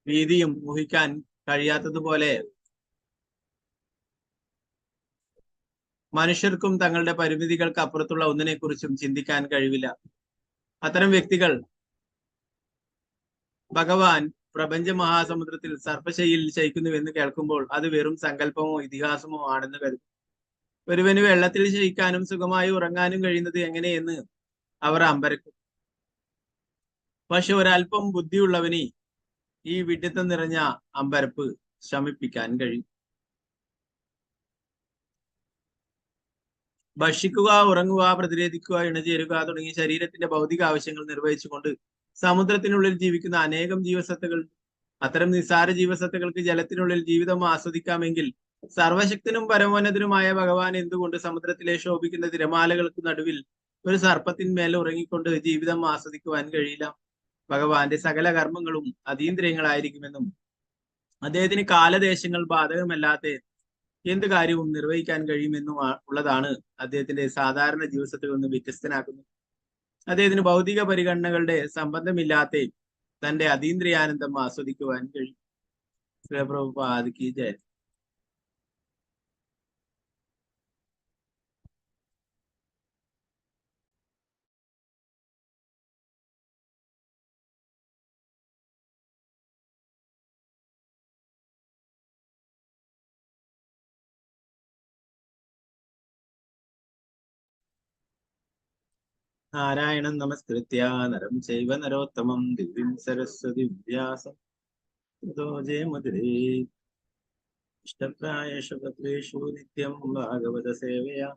വീതിയും ഊഹിക്കാൻ കഴിയാത്തതുപോലെ മനുഷ്യർക്കും തങ്ങളുടെ പരിമിതികൾക്ക് അപ്പുറത്തുള്ള ഒന്നിനെ കുറിച്ചും ചിന്തിക്കാൻ കഴിവില്ല. അത്തരം വ്യക്തികൾ ഭഗവാൻ പ്രപഞ്ച മഹാസമുദ്രത്തിൽ സർപ്പശയിൽ ശയിക്കുന്നുവെന്ന് കേൾക്കുമ്പോൾ അത് വെറും സങ്കല്പമോ ഇതിഹാസമോ ആണെന്ന് കരുതും. ഒരുവന് വെള്ളത്തിൽ ശയിക്കാനും സുഖമായി ഉറങ്ങാനും കഴിയുന്നത് എങ്ങനെയെന്ന് അവർ അമ്പരക്കും. പക്ഷെ ഒരല്പം ബുദ്ധിയുള്ളവന് ഈ വിഡ്ഢിത്തം നിറഞ്ഞ അമ്പരപ്പ് ശമിപ്പിക്കാൻ കഴിയും. ഭക്ഷിക്കുക, ഉറങ്ങുക, പ്രതിരോധിക്കുക, ഇണചേരുക തുടങ്ങിയ ശരീരത്തിന്റെ ഭൗതിക ആവശ്യങ്ങൾ നിർവഹിച്ചുകൊണ്ട് സമുദ്രത്തിനുള്ളിൽ ജീവിക്കുന്ന അനേകം ജീവസത്തകൾ. അത്തരം നിസ്സാര ജീവസത്തകൾക്ക് ജലത്തിനുള്ളിൽ ജീവിതം ആസ്വദിക്കാമെങ്കിൽ സർവശക്തനും പരമോന്നതനുമായ ഭഗവാൻ എന്തുകൊണ്ട് സമുദ്രത്തിലെ ശോഭിക്കുന്ന തിരമാലകൾക്ക് നടുവിൽ ഒരു സർപ്പത്തിന്മേൽ ഉറങ്ങിക്കൊണ്ട് ജീവിതം ആസ്വദിക്കുവാൻ കഴിയില്ല? ഭഗവാന്റെ സകല കർമ്മങ്ങളും അതീന്ദ്രിയങ്ങളായിരിക്കുമെന്നും അദ്ദേഹത്തിന് കാലദേശങ്ങൾ ബാധകമല്ലാത്ത എന്ത് കാര്യവും നിർവഹിക്കാൻ കഴിയുമെന്നും ഉള്ളതാണ് അദ്ദേഹത്തിന്റെ സാധാരണ ജീവിതത്തിൽ നിന്ന് വ്യത്യസ്തനാക്കുന്നത്. അദ്ദേഹത്തിന് ഭൗതിക പരിഗണനകളുടെ സംബന്ധമില്ലാത്ത തന്റെ അതീന്ദ്രിയാനന്ദം ആസ്വദിക്കുവാൻ കഴിയും. പ്രഭുപാദ് കി ജയ്. നാരായണം നമസ്കൃത്യ നരം ചൈവ നരോത്തമം ദിവ്യം സരസ്വതി വ്യാസം തതോ ജയമുദ്രേ. ഇഷ്ടപ്രായേഷു പത്രേഷു നിത്യം ഭാഗവത സേവയാ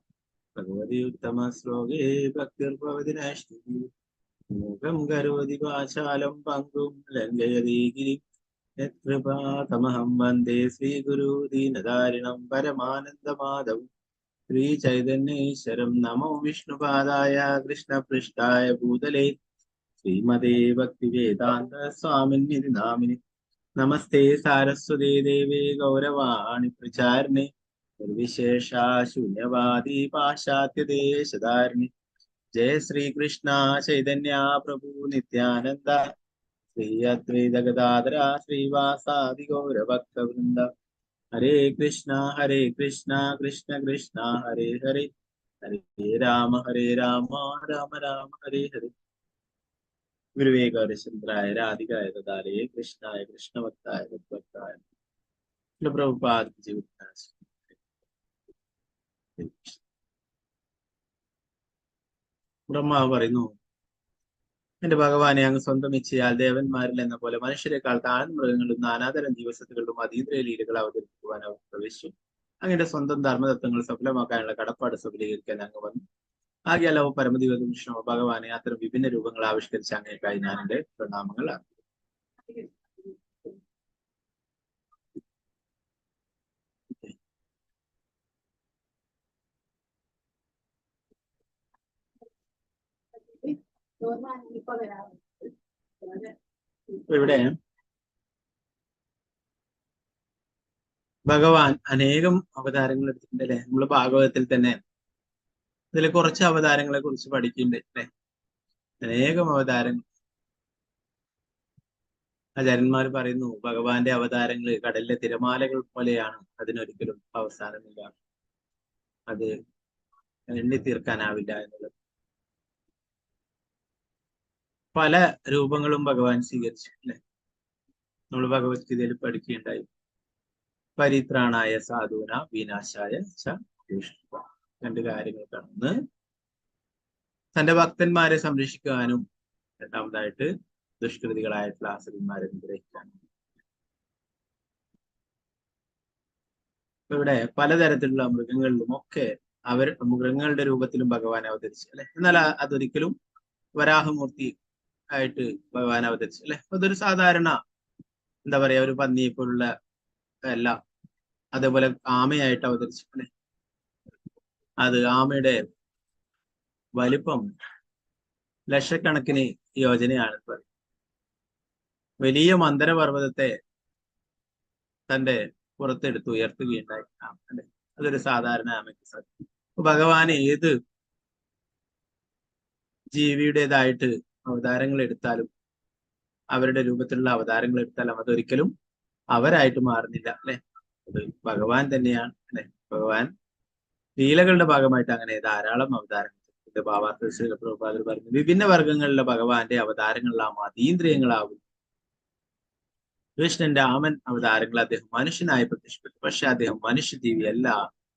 ഭഗവതി ഉത്തമ ശ്ലോകേ ഭക്തിർഭവതി നൈഷ്ഠി. മൂകം കരോതി വാചാലം പങ്കും ലംഘയതി ഗിരിം യത്കൃപാതമഹം വന്ദേ ശ്രീഗുരു ദീനധാരിണം പരമാനന്ദമാധവം. ശ്രീ ചൈതന്യേശ്വരം നമോ വിഷ്ണുപാദായ കൃഷ്ണപൃഷ്ഠായ ഭൂതലേ ശ്രീമതേ ഭക്തിവേദാന്ത സ്വാമിന്യതി നാമിനി. നമസ്തേ സാരസ്വതേ ദേവേ ഗൗരവാണി പ്രചാരിണേ നിർവിശേഷ ശൂന്യവാദി പാശ്ചാത്യദേശധാരിണി. ജയ ശ്രീകൃഷ്ണ ചൈതന്യ പ്രഭു നിത്യാനന്ദ ശ്രീ അദ്വൈത ഗദാധര ശ്രീവാസാദി ഗൗരഭക്തവൃന്ദ. ഹരേ കൃഷ്ണ കൃഷ്ണ കൃഷ്ണ ഹരേ ഹരേ ഹരേ രാമ രാമ രാമ ഹരേ ഹരേ. ഗുരുവേ ഗൗരചന്ദ്രായ രാധികായ ദദാലേ കൃഷ്ണായ കൃഷ്ണഭക്തായ തദ്ഭക്തായ പ്രഭുപാദ് ജീവിത. ബ്രഹ്മാവ് പറയുന്നു, എന്റെ ഭഗവാനെ അങ്ങ് സ്വന്തം ഇച്ഛയാൽ ദേവന്മാരിൽ എന്ന പോലെ മനുഷ്യരെക്കാൾ താഴ്ന്ന മൃഗങ്ങളും നാനാതരം ജീവസത്തുകളിലും അതീന്ദ്രിയ ലീലകൾ അവതരിപ്പിക്കുവാൻ അവർ പ്രവേശിച്ചു. അങ്ങയുടെ സ്വന്തം ധർമ്മതത്വങ്ങൾ സഫലമാക്കാനുള്ള കടപ്പാട് സഫലീകരിക്കാൻ അങ്ങ് വന്നു. ആകെയല്ല പരമദിവ വിഷ്ണു ഭഗവാനെ അത്തരം വിഭിന്ന രൂപങ്ങൾ ആവിഷ്കരിച്ച അങ്ങേക്കായി ഞാൻ എന്റെ പ്രണാമങ്ങൾ അർപ്പിക്കുന്നു. ഇവിടെ ഭഗവാൻ അനേകം അവതാരങ്ങൾ എടുത്തിട്ടുണ്ട് അല്ലെ. നമ്മള് ഭാഗവതത്തിൽ തന്നെ ഇതിൽ കുറച്ച് അവതാരങ്ങളെ കുറിച്ച് പഠിക്കുന്നുണ്ട് അല്ലെ. അനേകം അവതാരങ്ങൾ. ആചാര്യന്മാർ പറയുന്നു, ഭഗവാന്റെ അവതാരങ്ങൾ കടലിലെ തിരമാലകൾ പോലെയാണ്, അതിനൊരിക്കലും അവസാനമില്ല, അത് എണ്ണി തീർക്കാനാവില്ല എന്നുള്ളത്. പല രൂപങ്ങളും ഭഗവാൻ സ്വീകരിച്ചു അല്ലെ. നമ്മൾ ഭഗവത്ഗീതയിൽ പഠിക്കുകയുണ്ടായി. പരിത്രാണായ സാധൂന വിനാശായ ച ദുഷ്കൃത. രണ്ട് കാര്യങ്ങൾക്കാണ്. ഒന്ന്, തന്റെ ഭക്തന്മാരെ സംരക്ഷിക്കാനും രണ്ടാമതായിട്ട് ദുഷ്കൃതികളായിട്ടുള്ള ആസുരന്മാരെ നിഗ്രഹിക്കാനും. ഇവിടെ പലതരത്തിലുള്ള മൃഗങ്ങളിലും ഒക്കെ മൃഗങ്ങളുടെ രൂപത്തിലും ഭഗവാൻ അവതരിച്ചു അല്ലെ. എന്നാൽ അതൊരിക്കലും വരാഹമൂർത്തി ആയിട്ട് ഭഗവാൻ അവതരിച്ചു അല്ലെ. അതൊരു സാധാരണ എന്താ പറയാ, ഒരു പന്നിയെ പോലുള്ള അല്ല. അതേപോലെ ആമയായിട്ട് അവതരിച്ചു അല്ലെ. അത് ആമയുടെ വലിപ്പം ലക്ഷക്കണക്കിന് യോജനയാണ്. വലിയ മന്ദരപർവ്വതത്തെ തന്റെ പുറത്തെടുത്ത് ഉയർത്തുകയുണ്ടായി അല്ലെ. അതൊരു സാധാരണ ആമയ്ക്ക് സാധിക്കും. ഭഗവാൻ ഏത് ജീവിയുടേതായിട്ട് അവതാരങ്ങൾ എടുത്താലും, അവരുടെ രൂപത്തിലുള്ള അവതാരങ്ങൾ എടുത്താലും അതൊരിക്കലും അവരായിട്ട് മാറുന്നില്ല അല്ലെ. അത് ഭഗവാൻ തന്നെയാണ് അല്ലെ. ഭഗവാൻ ലീലകളുടെ ഭാഗമായിട്ട് അങ്ങനെ ധാരാളം അവതാരങ്ങൾ പ്രഭുപാദർ പറഞ്ഞു. വിഭിന്ന വർഗങ്ങളിലെ ഭഗവാന്റെ അവതാരങ്ങളാവും അതീന്ദ്രിയങ്ങളാവും. കൃഷ്ണന്റെ രാമൻ അവതാരങ്ങൾ അദ്ദേഹം മനുഷ്യനായി പ്രത്യക്ഷപ്പെട്ടു. പക്ഷെ അദ്ദേഹം മനുഷ്യജീവിയല്ല.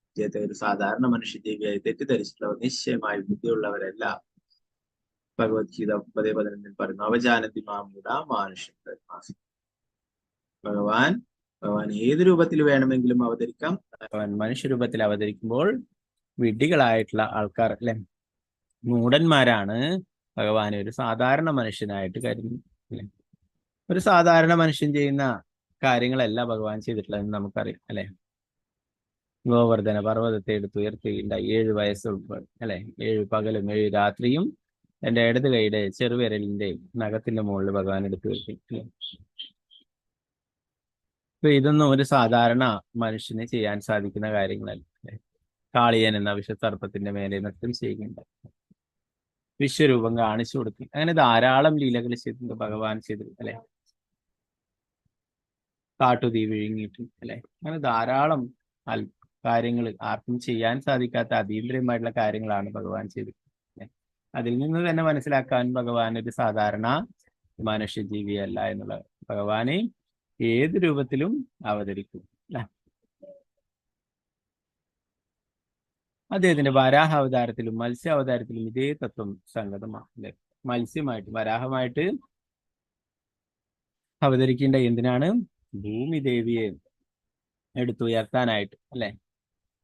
അദ്ദേഹത്തെ ഒരു സാധാരണ മനുഷ്യജീവിയായി തെറ്റിദ്ധരിച്ചിട്ടുള്ളവർ, നിശ്ചയമായി ബുദ്ധിയുള്ളവരല്ല. ഭഗവത്ഗീത 10:11 പറയുന്നു, അവജാനന്തി മാമൂഢ മാനുഷ്യ. ഭഗവാൻ ഏത് രൂപത്തിൽ വേണമെങ്കിലും അവതരിക്കാം. ഭഗവാൻ മനുഷ്യരൂപത്തിൽ അവതരിക്കുമ്പോൾ വിഡ്ഢികളായിട്ടുള്ള ആൾക്കാർ അല്ലെ, മൂഢന്മാരാണ് ഭഗവാനെ ഒരു സാധാരണ മനുഷ്യനായിട്ട് കരുതുന്നത് അല്ലെ. ഒരു സാധാരണ മനുഷ്യൻ ചെയ്യുന്ന കാര്യങ്ങളല്ല ഭഗവാൻ ചെയ്തിട്ടുള്ളതെന്ന് നമുക്കറിയാം അല്ലെ. ഗോവർദ്ധന പർവ്വതത്തെ എടുത്തുയർത്തുകയുണ്ടായി 7 വയസ്സുൾപ്പെടെ അല്ലെ. 7 പകലും 7 രാത്രിയും എന്റെ ഇടത് കൈയുടെ ചെറുവിരലിന്റെ നഖത്തിന്റെ മുകളിൽ ഭഗവാൻ എടുത്തു വെക്കും അല്ലെ. അപ്പൊ ഇതൊന്നും ഒരു സാധാരണ മനുഷ്യന് ചെയ്യാൻ സാധിക്കുന്ന കാര്യങ്ങളല്ല. കാളിയൻ എന്ന വിഷസർപ്പത്തിന്റെ മേലെ നൃത്തം ചെയ്യുന്നുണ്ട്, വിശ്വരൂപം കാണിച്ചു കൊടുക്കും. അങ്ങനെ ധാരാളം ലീലകൾ ചെയ്തിട്ടുണ്ട് ഭഗവാൻ ചെയ്തിട്ടുണ്ട് അല്ലെ. കാട്ടുതീ വിഴുങ്ങിയിട്ട് അല്ലെ. അങ്ങനെ ധാരാളം കാര്യങ്ങൾ ആർക്കും ചെയ്യാൻ സാധിക്കാത്ത അതീന്ദ്രിയമായിട്ടുള്ള കാര്യങ്ങളാണ് ഭഗവാൻ ചെയ്തിട്ടുള്ളത്. അതിൽ നിന്ന് തന്നെ മനസ്സിലാക്കാൻ ഭഗവാൻ ഒരു സാധാരണ മനുഷ്യജീവിയല്ല എന്നുള്ളത്. ഭഗവാനെ ഏത് രൂപത്തിലും അവതരിക്കും അല്ലെ. അദ്ദേഹത്തിന്റെ വരാഹ അവതാരത്തിലും മത്സ്യ അവതാരത്തിലും ഇതേ തത്വം സംഗതമാണ് അല്ലെ. മത്സ്യമായിട്ട് വരാഹമായിട്ട് അവതരിക്കേണ്ട എന്തിനാണ്? ഭൂമി ദേവിയെ എടുത്തുയർത്താനായിട്ട് അല്ലെ.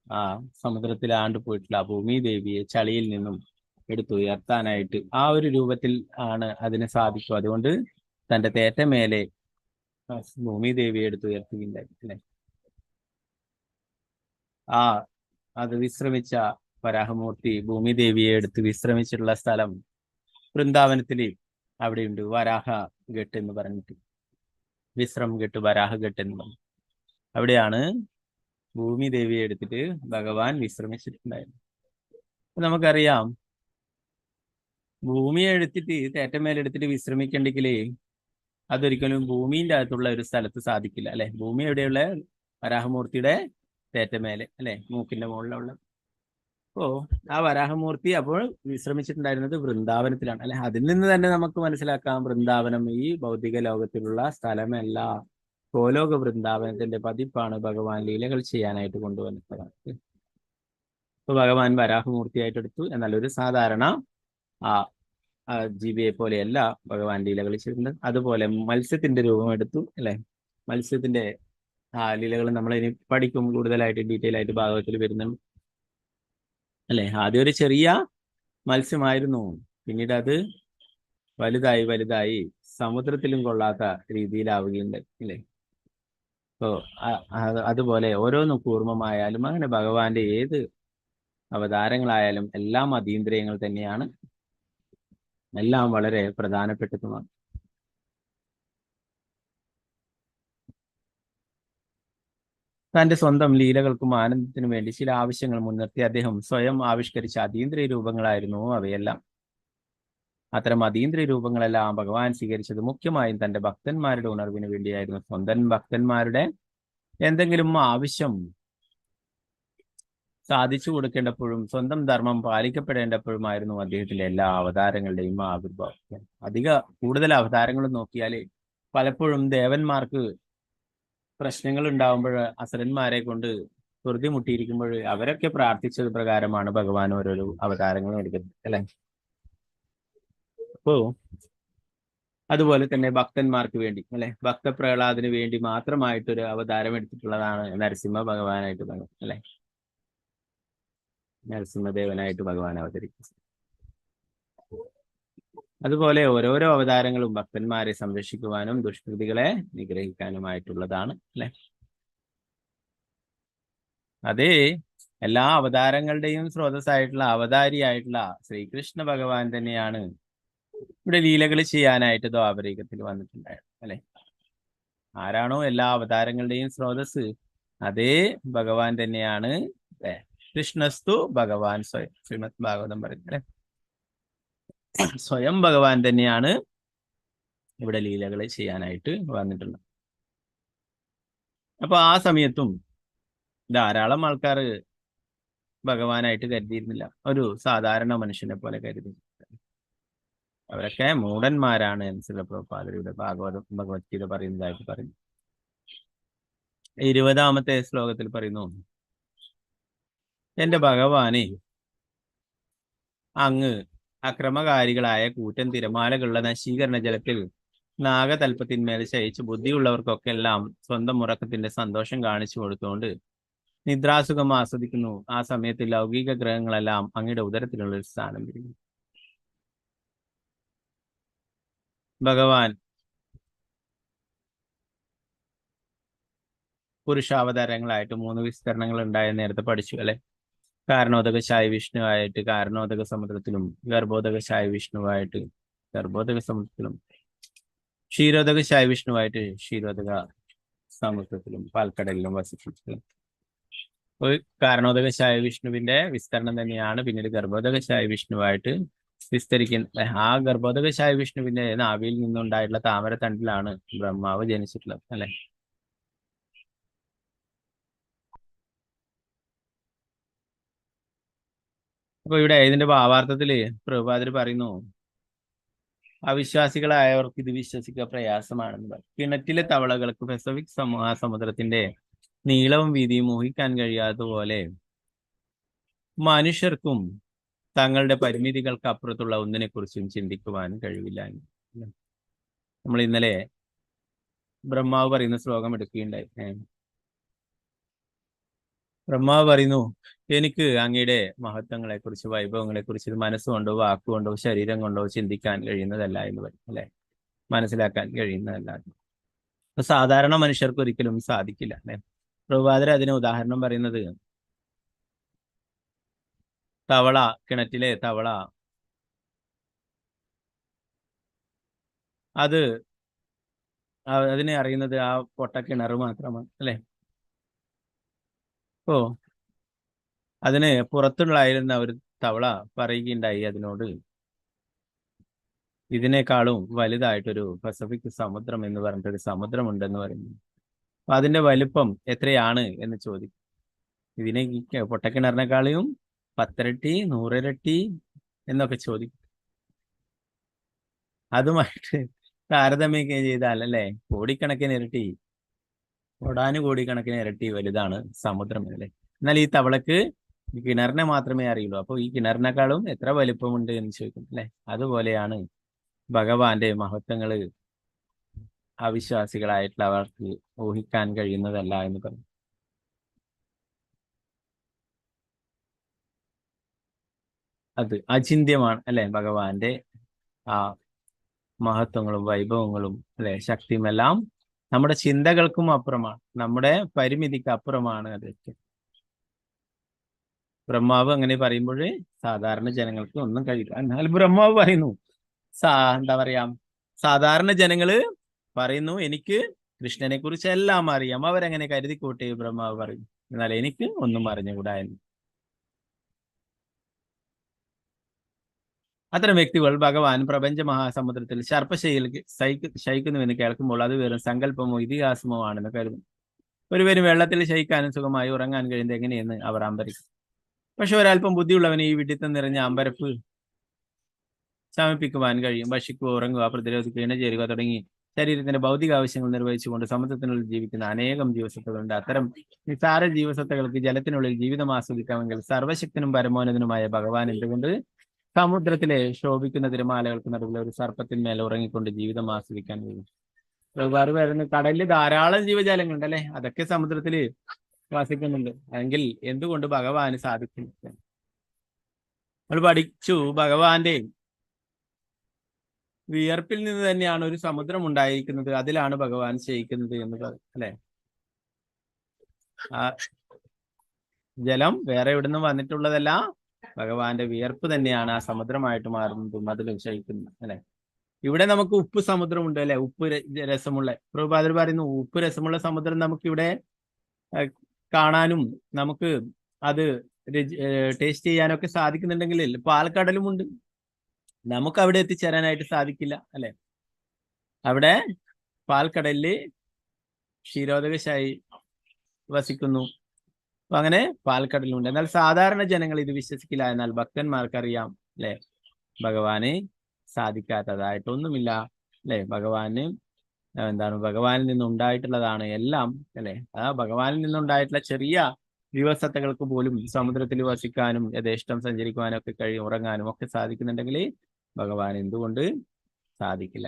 ആ സമുദ്രത്തിൽ ആണ്ടുപോയിട്ടുള്ള ഭൂമി ദേവിയെ ചളിയിൽ നിന്നും എടുത്തുയർത്താനായിട്ട് ആ ഒരു രൂപത്തിൽ ആണ് അതിന് സാധിക്കും. അതുകൊണ്ട് തന്റെ തേറ്റമേലെ ഭൂമി ദേവിയെ എടുത്തുയർത്തുകയുണ്ടായി അല്ലെ. അത് വിശ്രമിച്ച വരാഹമൂർത്തി ഭൂമി ദേവിയെ എടുത്ത് വിശ്രമിച്ചിട്ടുള്ള സ്ഥലം വൃന്ദാവനത്തില് അവിടെയുണ്ട്. വരാഹ ഘട്ട് എന്ന് പറഞ്ഞിട്ട്, വിശ്രം ഘട്ട്, വരാഹ ഘട്ട് എന്ന് പറഞ്ഞു. അവിടെയാണ് ഭൂമി ദേവിയെ എടുത്തിട്ട് ഭഗവാൻ വിശ്രമിച്ചിട്ടുണ്ടായിരുന്നു. നമുക്കറിയാം, ഭൂമിയെ എടുത്തിട്ട് തേറ്റമേലെടുത്തിട്ട് വിശ്രമിക്കണ്ടെങ്കിൽ അതൊരിക്കലും ഭൂമിന്റെ അകത്തുള്ള ഒരു സ്ഥലത്ത് സാധിക്കില്ല അല്ലെ. ഭൂമി എവിടെയുള്ള? വരാഹമൂർത്തിയുടെ തേറ്റമേലെ അല്ലെ, മൂക്കിന്റെ മുകളിലുള്ള. അപ്പോ ആ വരാഹമൂർത്തി അപ്പോൾ വിശ്രമിച്ചിട്ടുണ്ടായിരുന്നത് വൃന്ദാവനത്തിലാണ് അല്ലെ. അതിൽ നിന്ന് തന്നെ നമുക്ക് മനസ്സിലാക്കാം, വൃന്ദാവനം ഈ ഭൗതിക ലോകത്തിലുള്ള സ്ഥലമല്ല, ഗോലോക വൃന്ദാവനത്തിന്റെ പതിപ്പാണ് ഭഗവാൻ ലീലകൾ ചെയ്യാനായിട്ട് കൊണ്ടുവന്നിട്ടുള്ളത്. ഇപ്പൊ ഭഗവാൻ വരാഹമൂർത്തിയായിട്ട് എടുത്തു. എന്നാൽ ഒരു സാധാരണ ജീവിയെ പോലെയല്ല ഭഗവാൻ ലീലകൾ ചെയ്തിട്ടുണ്ട്. അതുപോലെ മത്സ്യത്തിന്റെ രൂപം എടുത്തു അല്ലെ. മത്സ്യത്തിന്റെ ലീലകൾ നമ്മൾ ഇനി പഠിക്കും, കൂടുതലായിട്ട് ഡീറ്റെയിൽ ആയിട്ട് ഭാഗവത്തിൽ വരുന്നുണ്ട് അല്ലെ. ആദ്യം ഒരു ചെറിയ മത്സ്യമായിരുന്നു, പിന്നീട് അത് വലുതായി വലുതായി സമുദ്രത്തിലും കൊള്ളാത്ത രീതിയിലാവുകയുണ്ട് അല്ലെ. അപ്പോ അതുപോലെ ഓരോന്നും കൂർമ്മമായാലും അങ്ങനെ ഭഗവാന്റെ ഏത് അവതാരങ്ങളായാലും എല്ലാം അതീന്ദ്രിയങ്ങൾ തന്നെയാണ്, എല്ലാം വളരെ പ്രധാനപ്പെട്ടതുമാണ്. തന്റെ സ്വന്തം ലീലകൾക്കും ആനന്ദത്തിനും വേണ്ടി ചില ആവശ്യങ്ങൾ മുൻനിർത്തി അദ്ദേഹം സ്വയം ആവിഷ്കരിച്ച അതീന്ദ്രിയ രൂപങ്ങളായിരുന്നു അവയെല്ലാം. അത്തരം അതീന്ദ്രിയ രൂപങ്ങളെല്ലാം ഭഗവാൻ സ്വീകരിച്ചത് മുഖ്യമായും തന്റെ ഭക്തന്മാരുടെ ഉണർവിന് വേണ്ടിയായിരുന്നു. സ്വന്തം ഭക്തന്മാരുടെ എന്തെങ്കിലും ആവശ്യം സാധിച്ചു കൊടുക്കേണ്ടപ്പോഴും സ്വന്തം ധർമ്മം പാലിക്കപ്പെടേണ്ടപ്പോഴുമായിരുന്നു അദ്ദേഹത്തിന്റെ എല്ലാ അവതാരങ്ങളുടെയും ആവിർഭാവം. കൂടുതൽ അവതാരങ്ങൾ നോക്കിയാൽ പലപ്പോഴും ദേവന്മാർക്ക് പ്രശ്നങ്ങൾ ഉണ്ടാവുമ്പോൾ അസുരന്മാരെ കൊണ്ട് ധൃതി മുട്ടിയിരിക്കുമ്പോൾ അവരൊക്കെ പ്രാർത്ഥിച്ചത് പ്രകാരമാണ് ഭഗവാൻ ഓരോരോ അവതാരങ്ങളും എടുക്കുന്നത് അല്ലെ. അപ്പോ അതുപോലെ തന്നെ ഭക്തന്മാർക്ക് വേണ്ടി അല്ലെ, ഭക്തപ്രഹ്ലാദിന് വേണ്ടി മാത്രമായിട്ടൊരു അവതാരം എടുത്തിട്ടുള്ളതാണ് നരസിംഹ ഭഗവാനായിട്ട് അല്ലെ. നരസിംഹദേവനായിട്ട് ഭഗവാൻ അവതരിക്കും. അതുപോലെ ഓരോരോ അവതാരങ്ങളും ഭക്തന്മാരെ സംരക്ഷിക്കുവാനും ദുഷ്കൃതികളെ നിഗ്രഹിക്കാനുമായിട്ടുള്ളതാണ് അല്ലെ. അതേ എല്ലാ അവതാരങ്ങളുടെയും സ്രോതസ്സായിട്ടുള്ള അവതാരിയായിട്ടുള്ള ശ്രീകൃഷ്ണ ഭഗവാൻ തന്നെയാണ് ഇവിടെ ലീലകൾ ചെയ്യാനായിട്ട് ദ്വാപരയുഗത്തിൽ വന്നിട്ടുണ്ടായത് അല്ലെ. ആരാണോ എല്ലാ അവതാരങ്ങളുടെയും സ്രോതസ്, അതേ ഭഗവാൻ തന്നെയാണ് അല്ലെ. കൃഷ്ണസ്തു ഭഗവാൻ സ്വയം, ശ്രീമദ് ഭാഗവതം പറയുന്നത്. സ്വയം ഭഗവാൻ തന്നെയാണ് ഇവിടെ ലീലകൾ ചെയ്യാനായിട്ട് വന്നിട്ടുള്ളത്. അപ്പൊ ആ സമയത്തും ധാരാളം ആൾക്കാർ ഭഗവാനായിട്ട് കരുതിയിരുന്നില്ല, ഒരു സാധാരണ മനുഷ്യനെ പോലെ കരുതി. അവരൊക്കെ മൂഢന്മാരാണ് എന്ന് പ്രഭുപാദരുടെ ഭഗവത്ഗീത പറയുന്നതായിട്ട് പറയുന്നു. 20ാമത്തെ ശ്ലോകത്തിൽ പറയുന്നു, എന്റെ ഭഗവാനെ, അങ്ങ് അക്രമകാരികളായ കൂറ്റൻ തിരമാലകളുടെ നശീകരണ ജലത്തിൽ നാഗതൽപ്പത്തിന്മേൽ ശയിച്ച് ബുദ്ധിയുള്ളവർക്കൊക്കെ എല്ലാം സ്വന്തം ഉറക്കത്തിന്റെ സന്തോഷം കാണിച്ചു കൊടുത്തുകൊണ്ട് നിദ്രാസുഖം ആസ്വദിക്കുന്നു. ആ സമയത്ത് ലൗകിക ഗ്രഹങ്ങളെല്ലാം അങ്ങയുടെ ഉദരത്തിലുള്ള ഒരു സ്ഥാനം പിടിക്കുന്നു. ഭഗവാൻ പുരുഷാവതാരങ്ങളായിട്ട് 3 വിസ്തരണങ്ങൾ ഉണ്ടായ നേരത്തെ പഠിച്ചു അല്ലെ. കാരണോദകശായ വിഷ്ണുവായിട്ട് കാരണോദക സമുദ്രത്തിലും, ഗർഭോദകശായ വിഷ്ണുവായിട്ട് ഗർഭോദക സമുദ്രത്തിലും, ക്ഷീരോദകശായ വിഷ്ണുവായിട്ട് ക്ഷീരോദക സമുദ്രത്തിലും പാൽക്കടലിലും വസിച്ചിട്ടുള്ളത്. ഒരു കാരണോദകശായ വിഷ്ണുവിന്റെ വിസ്തരണം തന്നെയാണ് പിന്നീട് ഗർഭോദകശായ വിഷ്ണുവായിട്ട് വിസ്തരിക്കുന്നത്. ആ ഗർഭോദകശായ വിഷ്ണുവിന്റെ നാവിയിൽ നിന്നുണ്ടായിട്ടുള്ള താമരത്തണ്ടിലാണ് ബ്രഹ്മാവ് ജനിച്ചിട്ടുള്ളത് അല്ലെ. അപ്പൊ ഇവിടെ ഇതിന്റെ ഭാവാർത്ഥത്തില് പ്രഭുപാദർ പറയുന്നു, അവിശ്വാസികളായവർക്ക് ഇത് വിശ്വസിക്കുക പ്രയാസമാണെന്ന് പറയും. കിണറ്റിലെ തവളകൾക്ക് പസഫിക് സമുദ്രത്തിന്റെ നീളവും വീതിയും ഊഹിക്കാൻ കഴിയാത്തതുപോലെ മനുഷ്യർക്കും തങ്ങളുടെ പരിമിതികൾക്ക് അപ്പുറത്തുള്ള ഒന്നിനെ കുറിച്ചും ചിന്തിക്കുവാനും കഴിവില്ല. നമ്മൾ ഇന്നലെ ബ്രഹ്മാവ് പറയുന്ന ശ്ലോകം എടുക്കുകയുണ്ടായി. ബ്രഹ്മാവ് പറയുന്നു, എനിക്ക് അങ്ങയുടെ മഹത്വങ്ങളെ കുറിച്ച് വൈഭവങ്ങളെ കുറിച്ച് മനസ്സുകൊണ്ടോ വാക്കുകൊണ്ടോ ശരീരം കൊണ്ടോ ചിന്തിക്കാൻ കഴിയുന്നതല്ല എന്ന് പറയും അല്ലെ, മനസ്സിലാക്കാൻ കഴിയുന്നതല്ല. അപ്പൊ സാധാരണ മനുഷ്യർക്ക് ഒരിക്കലും സാധിക്കില്ല അല്ലെ. പ്രഭുപാദർ അതിന് ഉദാഹരണം പറയുന്നത് തവള, കിണറ്റിലെ തവള അതിനെ അറിയുന്നത് ആ പൊട്ടക്കിണർ മാത്രമാണ് അല്ലെ. ഓ അതിന് പുറത്തുള്ളായിരുന്ന ഒരു തവള പറയുകയുണ്ടായി അതിനോട്, ഇതിനേക്കാളും വലുതായിട്ടൊരു പസഫിക് സമുദ്രം എന്ന് പറഞ്ഞിട്ടൊരു സമുദ്രമുണ്ടെന്ന് പറയുന്നു. അപ്പൊ അതിന്റെ വലുപ്പം എത്രയാണ് എന്ന് ചോദിക്കും. ഇതിനെ പൊട്ടക്കിണറിനേക്കാളും 10 ഇരട്ടി 100 ഇരട്ടി എന്നൊക്കെ ചോദിക്കും. അതുമായിട്ട് താരതമ്യം ചെയ്താൽ അല്ലെ, കോടിക്കണക്കിന് ഇരട്ടി, കോടാനുകോടിക്കണക്കിന് ഇരട്ടി വലുതാണ് സമുദ്രം അല്ലെ. എന്നാൽ ഈ തവളക്ക് ഈ കിണറിനെ മാത്രമേ അറിയുള്ളൂ. അപ്പൊ ഈ കിണറിനേക്കാളും എത്ര വലിപ്പമുണ്ട് എന്ന് ചോദിക്കും അല്ലെ. അതുപോലെയാണ് ഭഗവാന്റെ മഹത്വങ്ങള് അവിശ്വാസികളായിട്ടുള്ളവർക്ക് ഊഹിക്കാൻ കഴിയുന്നതല്ല എന്ന് പറഞ്ഞു. അത് അചിന്യമാണ് അല്ലെ. ഭഗവാന്റെ ആ മഹത്വങ്ങളും വൈഭവങ്ങളും അല്ലെ ശക്തിയുമെല്ലാം നമ്മുടെ ചിന്തകൾക്കും അപ്പുറമാണ്, നമ്മുടെ പരിമിതിക്ക് അപ്പുറമാണ്. അതൊക്കെ ബ്രഹ്മാവ് അങ്ങനെ പറയുമ്പോൾ സാധാരണ ജനങ്ങൾക്ക് ഒന്നും കഴിയില്ല. എന്നാൽ ബ്രഹ്മാവ് പറയുന്നു, എന്താ പറയാ, സാധാരണ ജനങ്ങള് പറയുന്നു എനിക്ക് കൃഷ്ണനെ കുറിച്ച് എല്ലാം അറിയാം, അവരെങ്ങനെ കരുതിക്കോട്ടെ. ബ്രഹ്മാവ് പറയുന്നു, എന്നാൽ എനിക്ക് ഒന്നും അറിഞ്ഞുകൂടാ എന്ന്. അത്തരം വ്യക്തികൾ ഭഗവാൻ പ്രപഞ്ച മഹാസമുദ്രത്തിൽ ശർപ്പശയിൽ ശയിക്കുന്നുവെന്ന് കേൾക്കുമ്പോൾ അത് വെറും സങ്കല്പമോ ഇതിഹാസമോ ആണെന്ന് കരുതും. ഒരുവരും വെള്ളത്തിൽ ശയിക്കാനും സുഖമായി ഉറങ്ങാൻ കഴിയുന്നത് എങ്ങനെയെന്ന് അവർ അമ്പരിക്കും. പക്ഷെ ഒരല്പം ബുദ്ധിയുള്ളവന് ഈ വിഡിത്തം നിറഞ്ഞ അമ്പരപ്പ് ശമിപ്പിക്കുവാൻ കഴിയും. ഭക്ഷിക്കുക, ഉറങ്ങുക, പ്രതിരോധിക്കുക, ഇണചേരുക തുടങ്ങി ശരീരത്തിന്റെ ഭൗതിക ആവശ്യങ്ങൾ നിർവഹിച്ചുകൊണ്ട് സമുദ്രത്തിനുള്ളിൽ ജീവിക്കുന്ന അനേകം ജീവസത്തകളുണ്ട്. അത്തരം നിസാര ജീവസത്തകൾക്ക് ജലത്തിനുള്ളിൽ ജീവിതം ആസ്വദിക്കാമെങ്കിൽ സർവശക്തനും പരമോന്നതനുമായ ഭഗവാൻ എന്തുകൊണ്ട് സമുദ്രത്തിലെ ശോഭിക്കുന്ന തിരമാലകൾക്ക് നടുവിൽ ഒരു സർപ്പത്തിന്മേൽ ഉറങ്ങിക്കൊണ്ട് ജീവിതം ആസ്വദിക്കാൻ കഴിയും? വേറെ വരുന്ന കടലിൽ ധാരാളം ജീവജാലങ്ങളുണ്ട് അല്ലെ, അതൊക്കെ സമുദ്രത്തില് വസിക്കുന്നുണ്ട്. എങ്കിൽ എന്തുകൊണ്ട് ഭഗവാന് സാധിക്കുന്നു? നമ്മൾ പഠിച്ചു, ഭഗവാന്റെ വിയർപ്പിൽ നിന്ന് തന്നെയാണ് ഒരു സമുദ്രം ഉണ്ടായിരിക്കുന്നത്, അതിലാണ് ഭഗവാൻ ശയിക്കുന്നത് എന്ന് പറയും അല്ലെ. ആ ജലം വേറെ എവിടെ നിന്നും വന്നിട്ടുള്ളതല്ല, ഭഗവാന്റെ വിയർപ്പ് തന്നെയാണ് ആ സമുദ്രമായിട്ട് മാറുന്നതും അതിൽ ശയിക്കുന്നത് അല്ലെ. ഇവിടെ നമുക്ക് ഉപ്പ് സമുദ്രമുണ്ട് അല്ലെ, ഉപ്പ് രസമുള്ള. പ്രഭുപാദർ പറയുന്നു, ഉപ്പ് രസമുള്ള സമുദ്രം നമുക്കിവിടെ കാണാനും നമുക്ക് അത് ടേസ്റ്റ് ചെയ്യാനൊക്കെ സാധിക്കുന്നുണ്ടെങ്കിൽ പാൽക്കടലുമുണ്ട്, നമുക്ക് അവിടെ എത്തിച്ചേരാനായിട്ട് സാധിക്കില്ല അല്ലെ. അവിടെ പാൽക്കടലില് ക്ഷീരോദകശായി വസിക്കുന്നു. അപ്പൊ അങ്ങനെ പാൽക്കടലുണ്ട്. എന്നാൽ സാധാരണ ജനങ്ങൾ ഇത് വിശ്വസിക്കില്ല. എന്നാൽ ഭക്തന്മാർക്കറിയാം അല്ലെ, ഭഗവാന് സാധിക്കാത്തതായിട്ടൊന്നുമില്ല അല്ലെ. ഭഗവാന് ഭഗവാനിൽ നിന്നുണ്ടായിട്ടുള്ളതാണ് എല്ലാം അല്ലെ. ആ ഭഗവാനിൽ നിന്നുണ്ടായിട്ടുള്ള ചെറിയ ദിവസത്തകൾക്ക് പോലും സമുദ്രത്തിൽ വസിക്കാനും യഥേഷ്ടം സഞ്ചരിക്കുവാനും ഒക്കെ കഴിയും, ഉറങ്ങാനും ഒക്കെ സാധിക്കുന്നുണ്ടെങ്കിൽ ഭഗവാൻ എന്തുകൊണ്ട് സാധിക്കില്ല?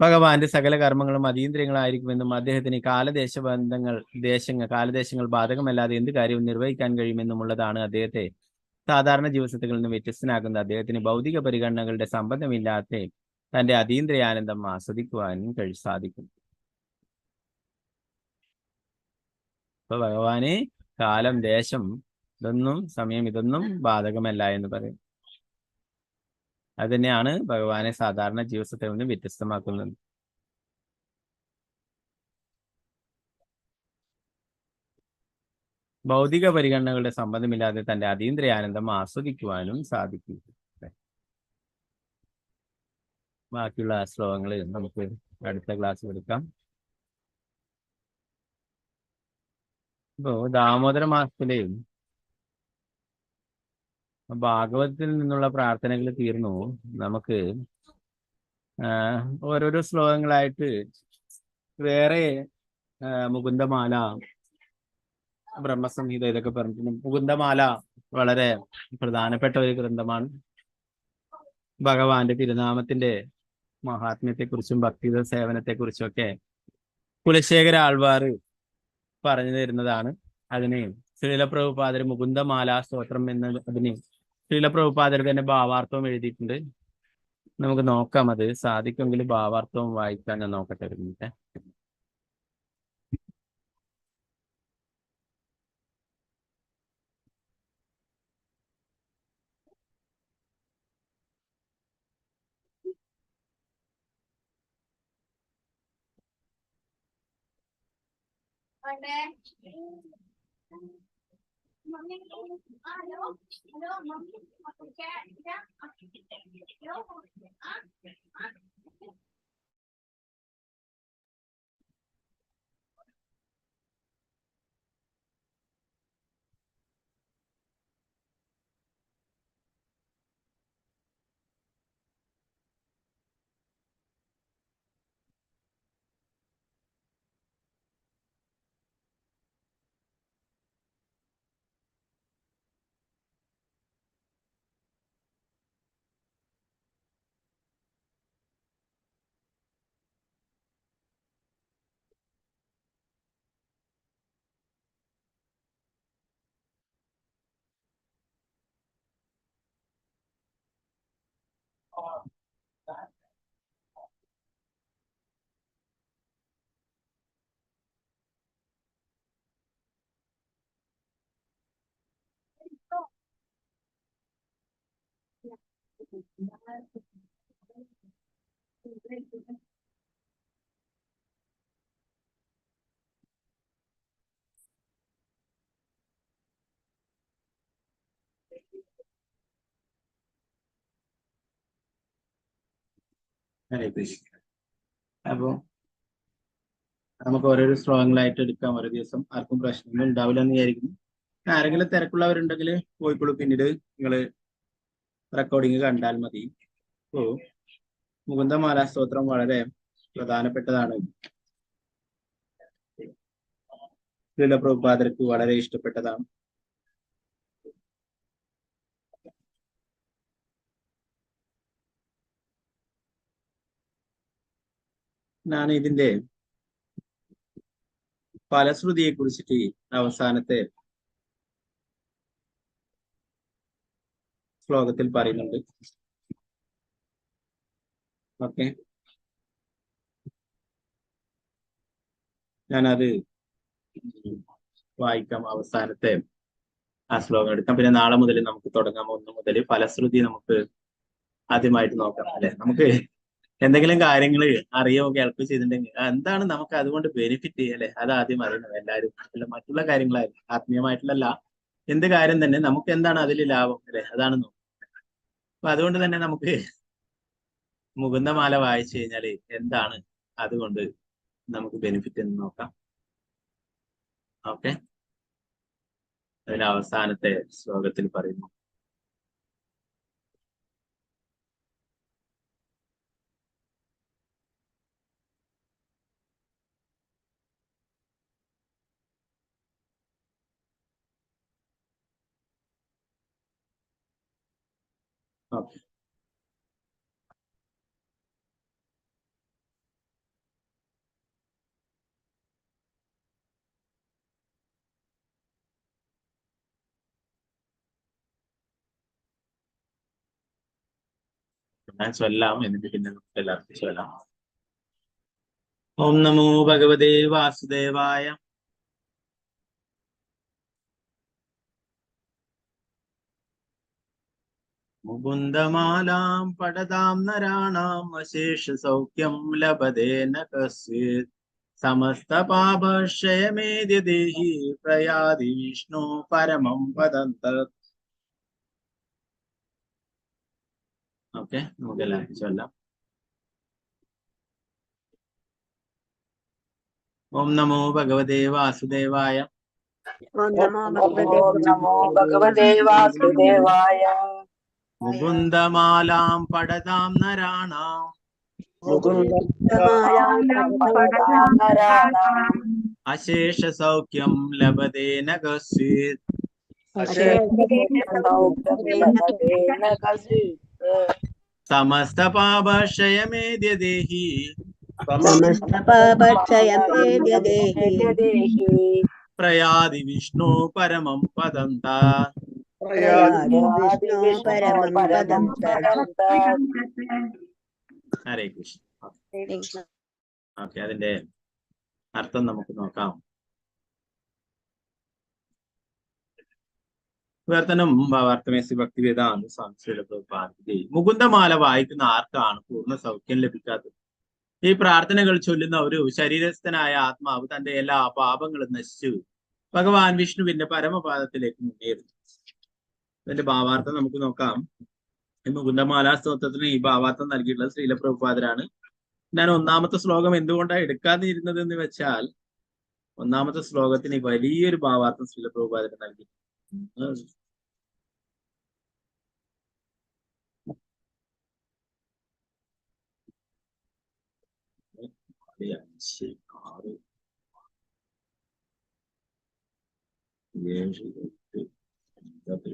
ഭഗവാന്റെ സകല കർമ്മങ്ങളും അതീന്ദ്രിയങ്ങളായിരിക്കുമെന്നും അദ്ദേഹത്തിന് കാലദേശങ്ങൾ ബാധകമല്ലാതെ എന്ത് കാര്യവും നിർവഹിക്കാൻ കഴിയുമെന്നുമുള്ളതാണ് അദ്ദേഹത്തെ സാധാരണ ജീവിതത്തിൽ നിന്ന് വ്യത്യസ്തനാക്കുന്നത്. അദ്ദേഹത്തിന് ഭൗതിക പരിഗണനകളുടെ സംബന്ധമില്ലാത്ത തന്റെ അതീന്ദ്രിയാനന്ദം ആസ്വദിക്കുവാനും സാധിക്കും. ഇപ്പൊ ഭഗവാന് കാലം, ദേശം, ഇതൊന്നും ബാധകമല്ല എന്ന് പറയും. അത് തന്നെയാണ് ഭഗവാനെ സാധാരണ ജീവിതത്തിൽ നിന്ന് വ്യത്യസ്തമാക്കുന്നത്. ഭൗതിക പരിഗണനകളുടെ സംബന്ധമില്ലാതെ തന്റെ അതീന്ദ്രിയ ആനന്ദം ആസ്വദിക്കുവാനും സാധിക്കും. ബാക്കിയുള്ള ശ്ലോകങ്ങൾ നമുക്ക് അടുത്ത ക്ലാസ്സിൽ എടുക്കാം. ഇപ്പോ ദാമോദര മാസത്തിലെയും ഭാഗവതത്തിൽ നിന്നുള്ള പ്രാർത്ഥനകൾ തീർന്നു. നമുക്ക് ഓരോരോ ശ്ലോകങ്ങളായിട്ട് വേറെ മുകുന്ദമാല, ബ്രഹ്മസംഹിത ഇതൊക്കെ പറഞ്ഞിട്ടുണ്ട്. മുകുന്ദമാല വളരെ പ്രധാനപ്പെട്ട ഒരു ഗ്രന്ഥമാണ്. ഭഗവാന്റെ തിരുനാമത്തിന്റെ മഹാത്മ്യത്തെക്കുറിച്ചും ഭക്തിത സേവനത്തെക്കുറിച്ചും ഒക്കെ കുലശേഖര ആൾവാർ പറഞ്ഞു തരുന്നതാണ്. അതിന് ശ്രീലപ്രഭുപാദർ മുകുന്ദമാല സ്തോത്രം എന്ന അതിന് ശ്രീലപ്രഭുപാദർ തന്നെ ഭാവാർത്ഥവും എഴുതിയിട്ടുണ്ട്. നമുക്ക് നോക്കാം, അത് സാധിക്കുമെങ്കിൽ ഭാവാർത്ഥവും വായിക്കാൻ ഞാൻ നോക്കട്ടെ ഒരു മിനിറ്റ്. അപ്പോ നമുക്ക് ഓരോരോ ശ്ലോകങ്ങളായിട്ട് എടുക്കാം. ഓരോ ദിവസം ആർക്കും പ്രശ്നങ്ങൾ ഉണ്ടാവില്ല എന്ന് വിചാരിക്കുന്നു. ആരെങ്കിലും തിരക്കുള്ളവരുണ്ടെങ്കിൽ പോയിക്കോളൂ, പിന്നീട് നിങ്ങൾ റെക്കോർഡിങ് കണ്ടാൽ മതി. അപ്പോ മുകുന്ദമാല സ്തോത്രം വളരെ പ്രധാനപ്പെട്ടതാണ്. ശ്രീലപ്രഭുപാദർക്ക് വളരെ ഇഷ്ടപ്പെട്ടതാണ്. ഞാൻ ഇതിന്റെ ഫലശ്രുതിയെ കുറിച്ചിട്ട് അവസാനത്തെ ശ്ലോകത്തിൽ പറയുന്നുണ്ട്. ഓക്കെ, ഞാനത് വായിക്കാം. അവസാനത്തെ ആ ശ്ലോകം എടുക്കാം. പിന്നെ നാളെ മുതൽ നമുക്ക് തുടങ്ങാം. 1 മുതൽ ഫലശ്രുതി നമുക്ക് ആദ്യമായിട്ട് നോക്കാം. അല്ലെ, നമുക്ക് എന്തെങ്കിലും കാര്യങ്ങൾ അറിയോ കേൾക്കുകയോ ചെയ്തിട്ടുണ്ടെങ്കിൽ എന്താണ് നമുക്ക് അതുകൊണ്ട് ബെനിഫിറ്റ് അല്ലെ, അത് ആദ്യം അറിയണം എല്ലാവരും. അല്ല, മറ്റുള്ള കാര്യങ്ങളായിരുന്നു ആത്മീയമായിട്ടുള്ള എന്ത് കാര്യം തന്നെ നമുക്ക് എന്താണ് അതിൽ ലാഭം അല്ലെ, അതാണ് നോക്കുന്നത്. അപ്പൊ അതുകൊണ്ട് തന്നെ നമുക്ക് മുകുന്ദമാല വായിച്ചു കഴിഞ്ഞാൽ എന്താണ് അതുകൊണ്ട് നമുക്ക് ബെനിഫിറ്റ് എന്ന് നോക്കാം. ഓക്കെ, അതിന് അവസാനത്തെ ശ്ലോകത്തിൽ പറയുന്നു. ഓക്കെ, ഞാൻ ചൊല്ലാം, എന്നിട്ട് പിന്നെ നമുക്ക് എല്ലാവർക്കും ചൊല്ലാം. ഓം നമോ ഭഗവതേ വാസുദേവായ. മുകുന്ദമാലാം പടതാം നരാണാം അശേഷ സൗഖ്യം ലഭതേന കസ്യേത് സമസ്ത പാപക്ഷയമേദ്യ ദേഹി പ്രയാതി വിഷ്ണു പരമം പദം തത്. ഓക്കെ, നമുക്ക് എല്ലാവർക്കും ചൊല്ലാം. ഓം നമോ ഭഗവതേ വാസുദേവായ. ഓം നമോ ഭഗവതേ വാസുദേവായ. മുകുന്ദമാലാം പടതാം നരാണാം അശേഷ സൗഖ്യം ലഭതേന കസ്യേത് സമസ്ത പാപക്ഷയമേദ്യ ദേഹി പ്രയാതി വിഷ്ണു പരമം പദം തത്. ഹരേ കൃഷ്ണ. ഓക്കെ, അതിന്റെ അർത്ഥം നമുക്ക് നോക്കാം. വിവർത്തനം ഭാവാർത്ഥമേസി ഭക്തിവേദാന്ത സ്വാമി. മുകുന്ദമാല വായിക്കുന്ന ആർക്കാണ് പൂർണ്ണ സൗഖ്യം ലഭിക്കാത്തത്? ഈ പ്രാർത്ഥനകൾ ചൊല്ലുന്ന ഒരു ശരീരസ്ഥനായ ആത്മാവ് തന്റെ എല്ലാ പാപങ്ങളും നശിച്ചു ഭഗവാൻ വിഷ്ണുവിന്റെ പരമപാദത്തിലേക്ക് മുന്നേറുന്നു. ഇതിന്റെ ഭാവാർത്ഥം നമുക്ക് നോക്കാം. ഈ മുകുന്ദമാലാ സ്തോത്രത്തിന് ഈ ഭാവാർത്ഥം നൽകിയിട്ടുള്ളത് ശ്രീല പ്രഭുപാദരാണ്. ഞാൻ ഒന്നാമത്തെ ശ്ലോകം എന്തുകൊണ്ടാണ് എടുക്കാതിരുന്നത് എന്ന് വെച്ചാൽ, ഒന്നാമത്തെ ശ്ലോകത്തിന് വലിയൊരു ഭാവാർത്ഥം ശ്രീല പ്രഭുപാദരൻ നൽകി. ആറ് 7 8 10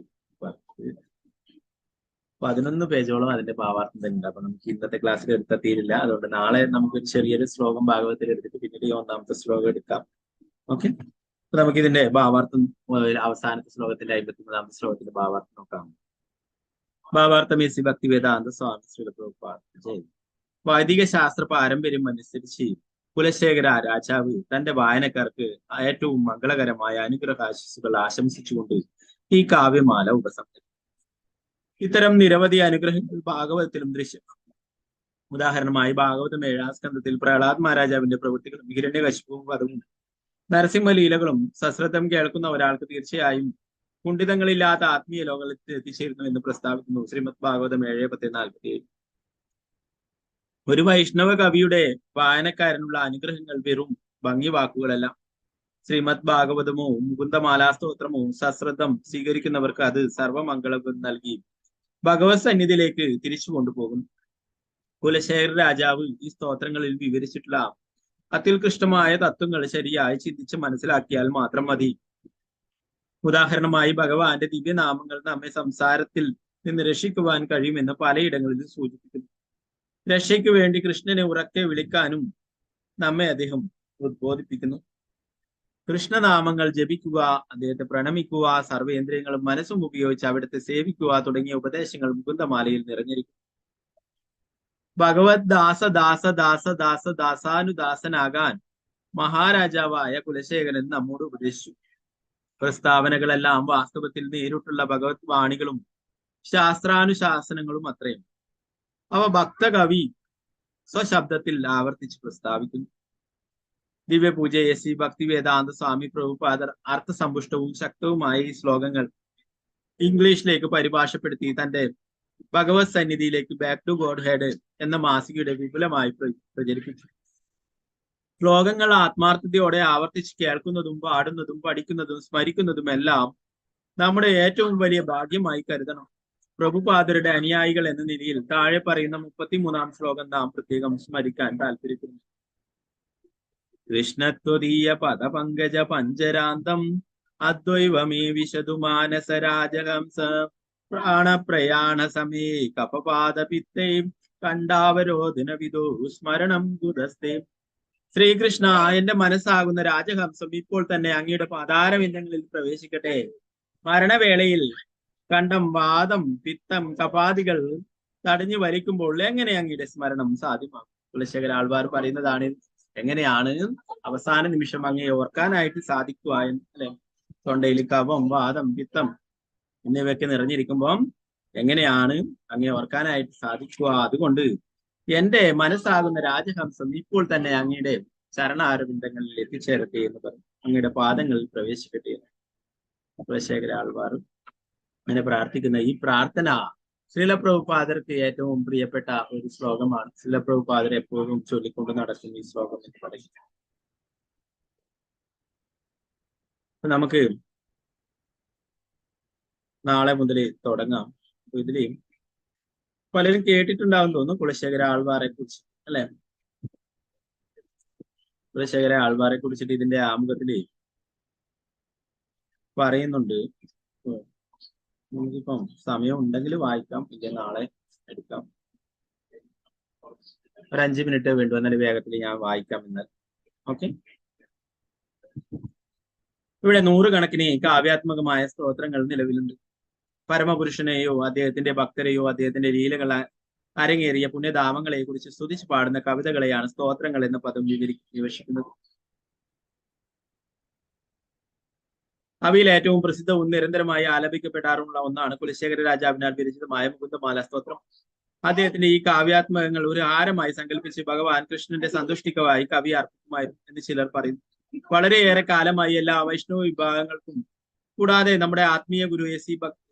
11 പേജോളം അതിന്റെ ഭാവാർത്ഥം തന്നെ ഉണ്ട്. അപ്പൊ നമുക്ക് ഇന്നത്തെ ക്ലാസ്സിൽ എടുത്താൽ തീരില്ല. അതുകൊണ്ട് നാളെ നമുക്ക് ചെറിയൊരു ശ്ലോകം ഭാഗവത്തിൽ എടുത്തിട്ട് പിന്നീട് ഒന്നാമത്തെ ശ്ലോകം എടുക്കാം. ഓക്കെ, അപ്പൊ നമുക്ക് ഇതിന്റെ ഭാവാർത്ഥം അവസാനത്തെ ശ്ലോകത്തിന്റെ 53ാമത്തെ ശ്ലോകത്തിന്റെ ഭാവാർത്ഥം നോക്കാം. ഭാവാർത്ഥമേസി ഭക്തിവേദാന്ത സ്വാമി ശ്രീല പ്രഭുപാദ ജയ്. വൈദിക ശാസ്ത്ര പാരമ്പര്യം അനുസരിച്ച് കുലശേഖര രാജാവ് തന്റെ വായനക്കാർക്ക് ഏറ്റവും മംഗളകരമായ അനുഗ്രഹാശിസുകൾ ആശംസിച്ചുകൊണ്ട് ഈ കാവ്യമാല ഉപസംഹരിച്ചു. ഇത്തരം നിരവധി അനുഗ്രഹങ്ങൾ ഭാഗവതത്തിലും ദൃശ്യമാണ്. ഉദാഹരണമായി ഭാഗവതം 7ാം സ്കന്ധത്തിൽ പ്രഹ്ലാദ് മഹാരാജാവിന്റെ പ്രവൃത്തികളും ഹിരണ്യകശിപുവും വധവും നരസിംഹലീലകളും സശ്രദ്ധം കേൾക്കുന്ന ഒരാൾക്ക് തീർച്ചയായും കുണ്ഠിതങ്ങളില്ലാത്ത ആത്മീയ ലോകത്തിൽ എത്തിച്ചേരുന്നു എന്ന് പ്രസ്താവിക്കുന്നു ശ്രീമദ് ഭാഗവതം 7:10-47. ഒരു വൈഷ്ണവ കവിയുടെ വായനക്കാരനുള്ള അനുഗ്രഹങ്ങൾ വെറും ഭംഗി വാക്കുകളല്ല. ശ്രീമദ് ഭാഗവതമോ മുകുന്ദമാലാ സ്തോത്രമോ സശ്രദ്ധം സ്വീകരിക്കുന്നവർക്ക് അത് സർവമംഗളവും നൽകി ഭഗവത് സന്നിധിയിലേക്ക് തിരിച്ചു കൊണ്ടുപോകുന്നു. കുലശേഖര രാജാവ് ഈ സ്തോത്രങ്ങളിൽ വിവരിച്ചിട്ടുള്ള അത്യുത്കൃഷ്ടമായ തത്വങ്ങൾ ശരിയായി ചിന്തിച്ച് മനസ്സിലാക്കിയാൽ മാത്രം മതി. ഉദാഹരണമായി ഭഗവാന്റെ ദിവ്യനാമങ്ങൾ നമ്മെ സംസാരത്തിൽ നിന്ന് രക്ഷിക്കുവാൻ കഴിയുമെന്ന് പലയിടങ്ങളിലും സൂചിപ്പിക്കുന്നു. രക്ഷയ്ക്ക് വേണ്ടി കൃഷ്ണനെ ഉറക്കെ വിളിക്കാനും നമ്മെ അദ്ദേഹം ഉദ്ബോധിപ്പിക്കുന്നു. കൃഷ്ണനാമങ്ങൾ ജപിക്കുക, അദ്ദേഹത്തെ പ്രണമിക്കുക, സർവേന്ദ്രിയങ്ങളും മനസ്സും ഉപയോഗിച്ച് അവിടുത്തെ സേവിക്കുക തുടങ്ങിയ ഉപദേശങ്ങൾ മുകുന്ദമാലയിൽ നിറഞ്ഞിരിക്കുന്നു. ഭഗവത് ദാസാനുദാസനാകാൻ മഹാരാജാവായ കുലശേഖരൻ നമ്മോട് ഉപദേശിച്ചു. പ്രസ്താവനകളെല്ലാം വാസ്തവത്തിൽ നേരിട്ടുള്ള ഭഗവത് വാണികളും ശാസ്ത്രാനുശാസനങ്ങളും അത്രയും. അവ ഭക്തകവി സ്വശബ്ദത്തിൽ ആവർത്തിച്ച് പ്രസ്താവിക്കുന്നു. ദിവ്യപൂജ എസി ഭക്തിവേദാന്ത സ്വാമി പ്രഭുപാദർ അർത്ഥസമ്പുഷ്ടവും ശക്തവുമായ ഈ ശ്ലോകങ്ങൾ ഇംഗ്ലീഷിലേക്ക് പരിഭാഷപ്പെടുത്തി തന്റെ ഭഗവത് സന്നിധിയിലേക്ക് ബാക്ക് ടു ഗോഡ് ഹെഡ് എന്ന മാസികയുടെ വിപുലമായി പ്രചരിപ്പിച്ചു. ശ്ലോകങ്ങൾ ആത്മാർത്ഥതയോടെ ആവർത്തിച്ച് കേൾക്കുന്നതും പാടുന്നതും പഠിക്കുന്നതും സ്മരിക്കുന്നതും എല്ലാം നമ്മുടെ ഏറ്റവും വലിയ ഭാഗ്യമായി കരുതണം. പ്രഭുപാദരുടെ അനുയായികൾ എന്ന നിലയിൽ താഴെ പറയുന്ന 33ാം ശ്ലോകം നാം പ്രത്യേകം സ്മരിക്കാൻ താല്പര്യപ്പെടുന്നു. കൃഷ്ണത്വദീയ പദപങ്കജ പഞ്ചരാന്തം അദ്വൈവമേ വിശദു മാനസരാജഹംസ പ്രാണപ്രയാണ സമേ കപപാദപിത്തേ കണ്ടാവരോധന വിദോ സ്മരണം ഗുദസ്തേ. ശ്രീകൃഷ്ണ, എന്റെ മനസ്സാകുന്ന രാജഹംസം ഇപ്പോൾ തന്നെ അങ്ങയുടെ പാതാരവിന്ദങ്ങളിൽ പ്രവേശിക്കട്ടെ. മരണവേളയിൽ കണ്ടം, വാദം, പിത്തം, കപാദികൾ തടഞ്ഞു വലിക്കുമ്പോൾ എങ്ങനെ അങ്ങയുടെ സ്മരണം സാധ്യമാകും? കുലശേഖര ആൾവാർ പറയുന്നതാണ് എങ്ങനെയാണ് അവസാന നിമിഷം അങ്ങയെ ഓർക്കാനായിട്ട് സാധിക്കുക എന്ന്. അല്ലെ, തൊണ്ടയിൽ കഫം, വാദം, പിത്തം എന്നിവയൊക്കെ നിറഞ്ഞിരിക്കുമ്പോൾ എങ്ങനെയാണ് അങ്ങേ ഓർക്കാനായിട്ട് സാധിക്കുക? അതുകൊണ്ട് എന്റെ മനസ്സാകുന്ന രാജഹംസം ഇപ്പോൾ തന്നെ അങ്ങയുടെ ചരണാരവിന്ദങ്ങളിൽ എത്തിച്ചേരട്ടെ എന്ന് പറഞ്ഞു. അങ്ങയുടെ പാദങ്ങളിൽ പ്രവേശിക്കട്ടെ എന്ന് കുലശേഖര ആൾവാർ അങ്ങനെ പ്രാർത്ഥിക്കുന്ന ഈ പ്രാർത്ഥന ശ്രീലപ്രഭുപാദർക്ക് ഏറ്റവും പ്രിയപ്പെട്ട ഒരു ശ്ലോകമാണ്. ശ്രീലപ്രഭുപാദർ എപ്പോഴും ചൊല്ലിക്കൊണ്ട് നടക്കുന്ന ഈ ശ്ലോകം എന്ന് പറയുന്നത്. നമുക്ക് നാളെ മുതൽ തുടങ്ങാം. ഇതില് പലരും കേട്ടിട്ടുണ്ടാവും തോന്നുന്നു കുലശേഖര ആൾവാറെ കുറിച്ച്, അല്ലെ? കുലശേഖര ആൾവാറെ കുറിച്ചിട്ട് ഇതിന്റെ ആമുഖത്തില് പറയുന്നുണ്ട്. നമുക്കിപ്പം സമയം ഉണ്ടെങ്കിൽ വായിക്കാം, ഇല്ല നാളെ എടുക്കാം. ഒരു 5 മിനിറ്റ് വേണ്ടു, എന്നാലും വേഗത്തിൽ ഞാൻ വായിക്കാം എന്നാൽ. ഓക്കെ. ഇവിടെ 100 കണക്കിന് കാവ്യാത്മകമായ സ്തോത്രങ്ങൾ നിലവിലുണ്ട്. പരമപുരുഷനെയോ അദ്ദേഹത്തിന്റെ ഭക്തരെയോ അദ്ദേഹത്തിന്റെ ലീലകൾ അരങ്ങേറിയ പുണ്യധാമങ്ങളെ കുറിച്ച് സ്തുതിച്ച് പാടുന്ന കവിതകളെയാണ് സ്തോത്രങ്ങൾ എന്ന പദം വിവക്ഷിക്കുന്നത്. അവയിൽ ഏറ്റവും പ്രസിദ്ധവും നിരന്തരമായി ആലപിക്കപ്പെടാറുള്ള ഒന്നാണ് കുലശേഖര രാജാവിനാൽ വിരചിതമായ മുകുന്ദമാല സ്തോത്രം. അദ്ദേഹത്തിന്റെ ഈ കാവ്യാത്മകങ്ങൾ ഒരു ഹാരമായി സങ്കല്പിച്ച് ഭഗവാൻ കൃഷ്ണന്റെ സന്തുഷ്ടിക്കവായി കവി അർപ്പിക്കുമായിരുന്നു എന്ന് ചിലർ പറയുന്നു. വളരെയേറെ കാലമായി എല്ലാ വൈഷ്ണവ വിഭാഗങ്ങൾക്കും കൂടാതെ നമ്മുടെ ആത്മീയ ഗുരു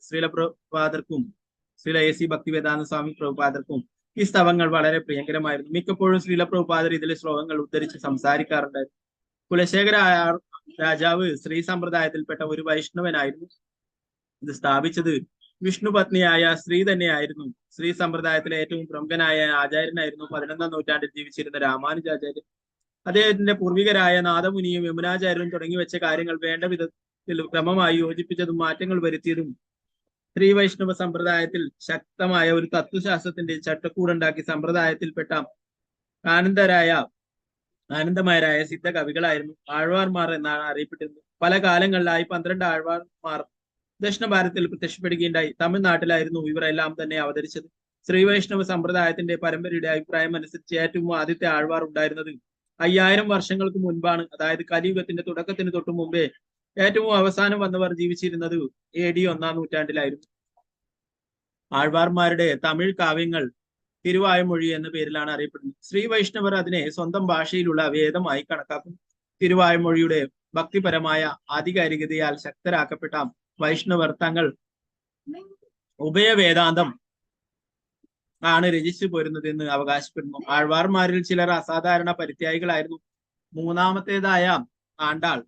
ശ്രീലപ്രഭുപാദർക്കും ശ്രീല A.C. ഭക്തിവേദാന്ത സ്വാമി പ്രഭുപാദർക്കും ഈ സ്തവങ്ങൾ വളരെ പ്രിയങ്കരമായിരുന്നു. മിക്കപ്പോഴും ശ്രീലപ്രഭുപാദർ ഇതിലെ ശ്ലോകങ്ങൾ ഉദ്ധരിച്ച് സംസാരിക്കാറുണ്ടായിരുന്നു. കുലശേഖര രാജാവ് ശ്രീ സമ്പ്രദായത്തിൽപ്പെട്ട ഒരു വൈഷ്ണവനായിരുന്നു. ഇത് സ്ഥാപിച്ചത് വിഷ്ണു പത്നിയായ ശ്രീ തന്നെയായിരുന്നു. ശ്രീ സമ്പ്രദായത്തിലെ ഏറ്റവും പ്രമുഖനായ ആചാര്യനായിരുന്നു 11ാം നൂറ്റാണ്ടിൽ ജീവിച്ചിരുന്ന രാമാനുജാചാര്യൻ. അദ്ദേഹത്തിന്റെ പൂർവികരായ നാദമുനിയും യമുനാചാര്യരും തുടങ്ങി വെച്ച കാര്യങ്ങൾ വേണ്ട വിധത്തിൽ ക്രമമായി യോജിപ്പിച്ചതും മാറ്റങ്ങൾ വരുത്തിയതും ശ്രീ വൈഷ്ണവ സമ്പ്രദായത്തിൽ ശക്തമായ ഒരു തത്വശാസ്ത്രത്തിന്റെ ചട്ടക്കൂടുണ്ടാക്കി സമ്പ്രദായത്തിൽപ്പെട്ട ആനന്ദമയരായ സിദ്ധ കവികളായിരുന്നു ആഴ്വാർമാർ എന്നാണ് അറിയപ്പെട്ടിരുന്നത്. പല കാലങ്ങളിലായി 12 ആഴ്വാർമാർ ദക്ഷിണ ഭാരതത്തിൽ പ്രത്യക്ഷപ്പെടുകയുണ്ടായി. തമിഴ്നാട്ടിലായിരുന്നു ഇവരെല്ലാം തന്നെ അവതരിച്ചത്. ശ്രീ വൈഷ്ണവ സമ്പ്രദായത്തിന്റെ പരമ്പരയുടെ അഭിപ്രായം അനുസരിച്ച് ഏറ്റവും ആദ്യത്തെ ആഴ്വാർ ഉണ്ടായിരുന്നത് 5000 വർഷങ്ങൾക്ക് മുൻപാണ്. അതായത് കലിയുഗത്തിന്റെ തുടക്കത്തിന് തൊട്ടു മുമ്പേ. ഏറ്റവും അവസാനം വന്നവർ ജീവിച്ചിരുന്നത് AD 1ാം നൂറ്റാണ്ടിലായിരുന്നു. ആഴ്വാർമാരുടെ തമിഴ് കാവ്യങ്ങൾ തിരുവായ്മൊഴി എന്ന പേരിലാണ് അറിയപ്പെടുന്നത്. ശ്രീ വൈഷ്ണവർ അതിനെ സ്വന്തം ഭാഷയിലുള്ള വേദമായി കണക്കാക്കുന്നു. തിരുവായ്മൊഴിയുടെ ഭക്തിപരമായ ആധികാരികതയാൽ ശക്തരാക്കപ്പെട്ട വൈഷ്ണവർ തങ്ങൾ ഉഭയവേദാന്തം ആണ് രചിച്ചു പോരുന്നതെന്ന് അവകാശപ്പെടുന്നു. ആഴ്വാർമാരിൽ ചിലർ അസാധാരണ പരിത്യാഗികളായിരുന്നു. മൂന്നാമത്തേതായ ആണ്ടാൾ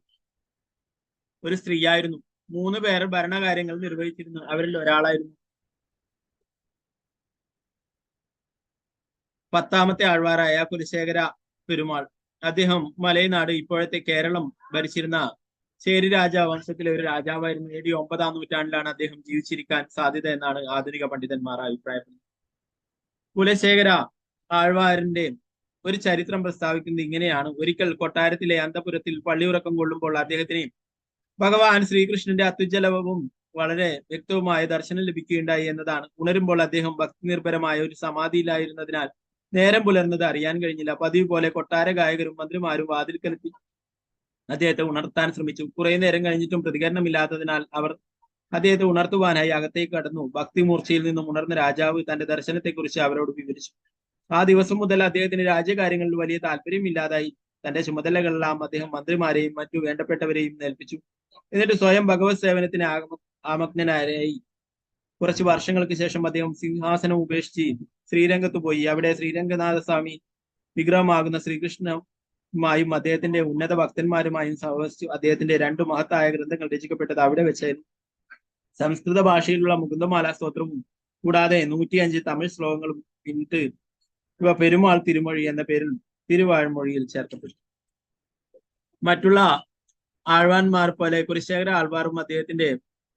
ഒരു സ്ത്രീയായിരുന്നു. 3 പേർ ഭരണകാര്യങ്ങൾ നിർവഹിച്ചിരുന്നു. അവരിൽ ഒരാളായിരുന്നു 10ാമത്തെ ആഴ്വാറായ കുലശേഖര പെരുമാൾ. അദ്ദേഹം മലയനാട്, ഇപ്പോഴത്തെ കേരളം ഭരിച്ചിരുന്ന ചേരി രാജവംശത്തിലെ ഒരു രാജാവായിരുന്നു. AD 9ാം നൂറ്റാണ്ടിലാണ് അദ്ദേഹം ജീവിച്ചിരിക്കാൻ സാധ്യത എന്നാണ് ആധുനിക പണ്ഡിതന്മാർ അഭിപ്രായപ്പെടുന്നത്. കുലശേഖര ആഴ്വാറിന്റെ ഒരു ചരിത്രം പ്രസ്താവിക്കുന്നത് ഇങ്ങനെയാണ്. ഒരിക്കൽ കൊട്ടാരത്തിലെ അന്തപുരത്തിൽ പള്ളിയുറക്കം കൊള്ളുമ്പോൾ അദ്ദേഹത്തിന് ഭഗവാൻ ശ്രീകൃഷ്ണന്റെ അത്യുജ്വലവും വളരെ വ്യക്തവുമായ ദർശനം ലഭിക്കുകയുണ്ടായി എന്നതാണ്. ഉണരുമ്പോൾ അദ്ദേഹം ഭക്തി നിർഭരമായ ഒരു സമാധിയിലായിരുന്നതിനാൽ നേരം പുലർന്നത് അറിയാൻ കഴിഞ്ഞില്ല. പതിവ് പോലെ കൊട്ടാര ഗായകരും മന്ത്രിമാരും വാതിൽക്കലെത്തി അദ്ദേഹത്തെ ഉണർത്താൻ ശ്രമിച്ചു. കുറെ നേരം കഴിഞ്ഞിട്ടും പ്രതികരണമില്ലാത്തതിനാൽ അവർ അദ്ദേഹത്തെ ഉണർത്തുവാനായി അകത്തേക്ക് കടന്നു. ഭക്തിമൂർച്ചയിൽ നിന്നും ഉണർന്ന രാജാവ് തന്റെ ദർശനത്തെക്കുറിച്ച് അവരോട് വിവരിച്ചു. ആ ദിവസം മുതൽ അദ്ദേഹത്തിന് രാജ്യകാര്യങ്ങളിൽ വലിയ താല്പര്യമില്ലാതായി. തന്റെ ചുമതലകളെല്ലാം അദ്ദേഹം മന്ത്രിമാരെയും മറ്റു വേണ്ടപ്പെട്ടവരെയും ഏൽപ്പിച്ചു. എന്നിട്ട് സ്വയം ഭഗവത് സേവനത്തിന് ആമഗ്നനായി. കുറച്ച് വർഷങ്ങൾക്ക് ശേഷം അദ്ദേഹം സിംഹാസനം ഉപേക്ഷിച്ച് ശ്രീരംഗത്ത് പോയി. അവിടെ ശ്രീരംഗനാഥസ്വാമി വിഗ്രഹമാകുന്ന ശ്രീകൃഷ്ണനുമായും അദ്ദേഹത്തിന്റെ ഉന്നത ഭക്തന്മാരുമായും സഹവസിച്ചു. അദ്ദേഹത്തിന്റെ 2 മഹത്തായ ഗ്രന്ഥങ്ങൾ രചിക്കപ്പെട്ടത് അവിടെ വെച്ചായിരുന്നു. സംസ്കൃത ഭാഷയിലുള്ള മുകുന്ദമാല സ്തോത്രവും കൂടാതെ 105 തമിഴ് ശ്ലോകങ്ങളും പിന്നിട്ട് ഇവ പെരുമാൾ തിരുമൊഴി എന്ന പേരിൽ തിരുവാഴ്മൊഴിയിൽ ചേർക്കപ്പെട്ടു. മറ്റുള്ള ആഴ്വാൻമാർ പോലെ കുലശേഖര ആൾവാറും അദ്ദേഹത്തിന്റെ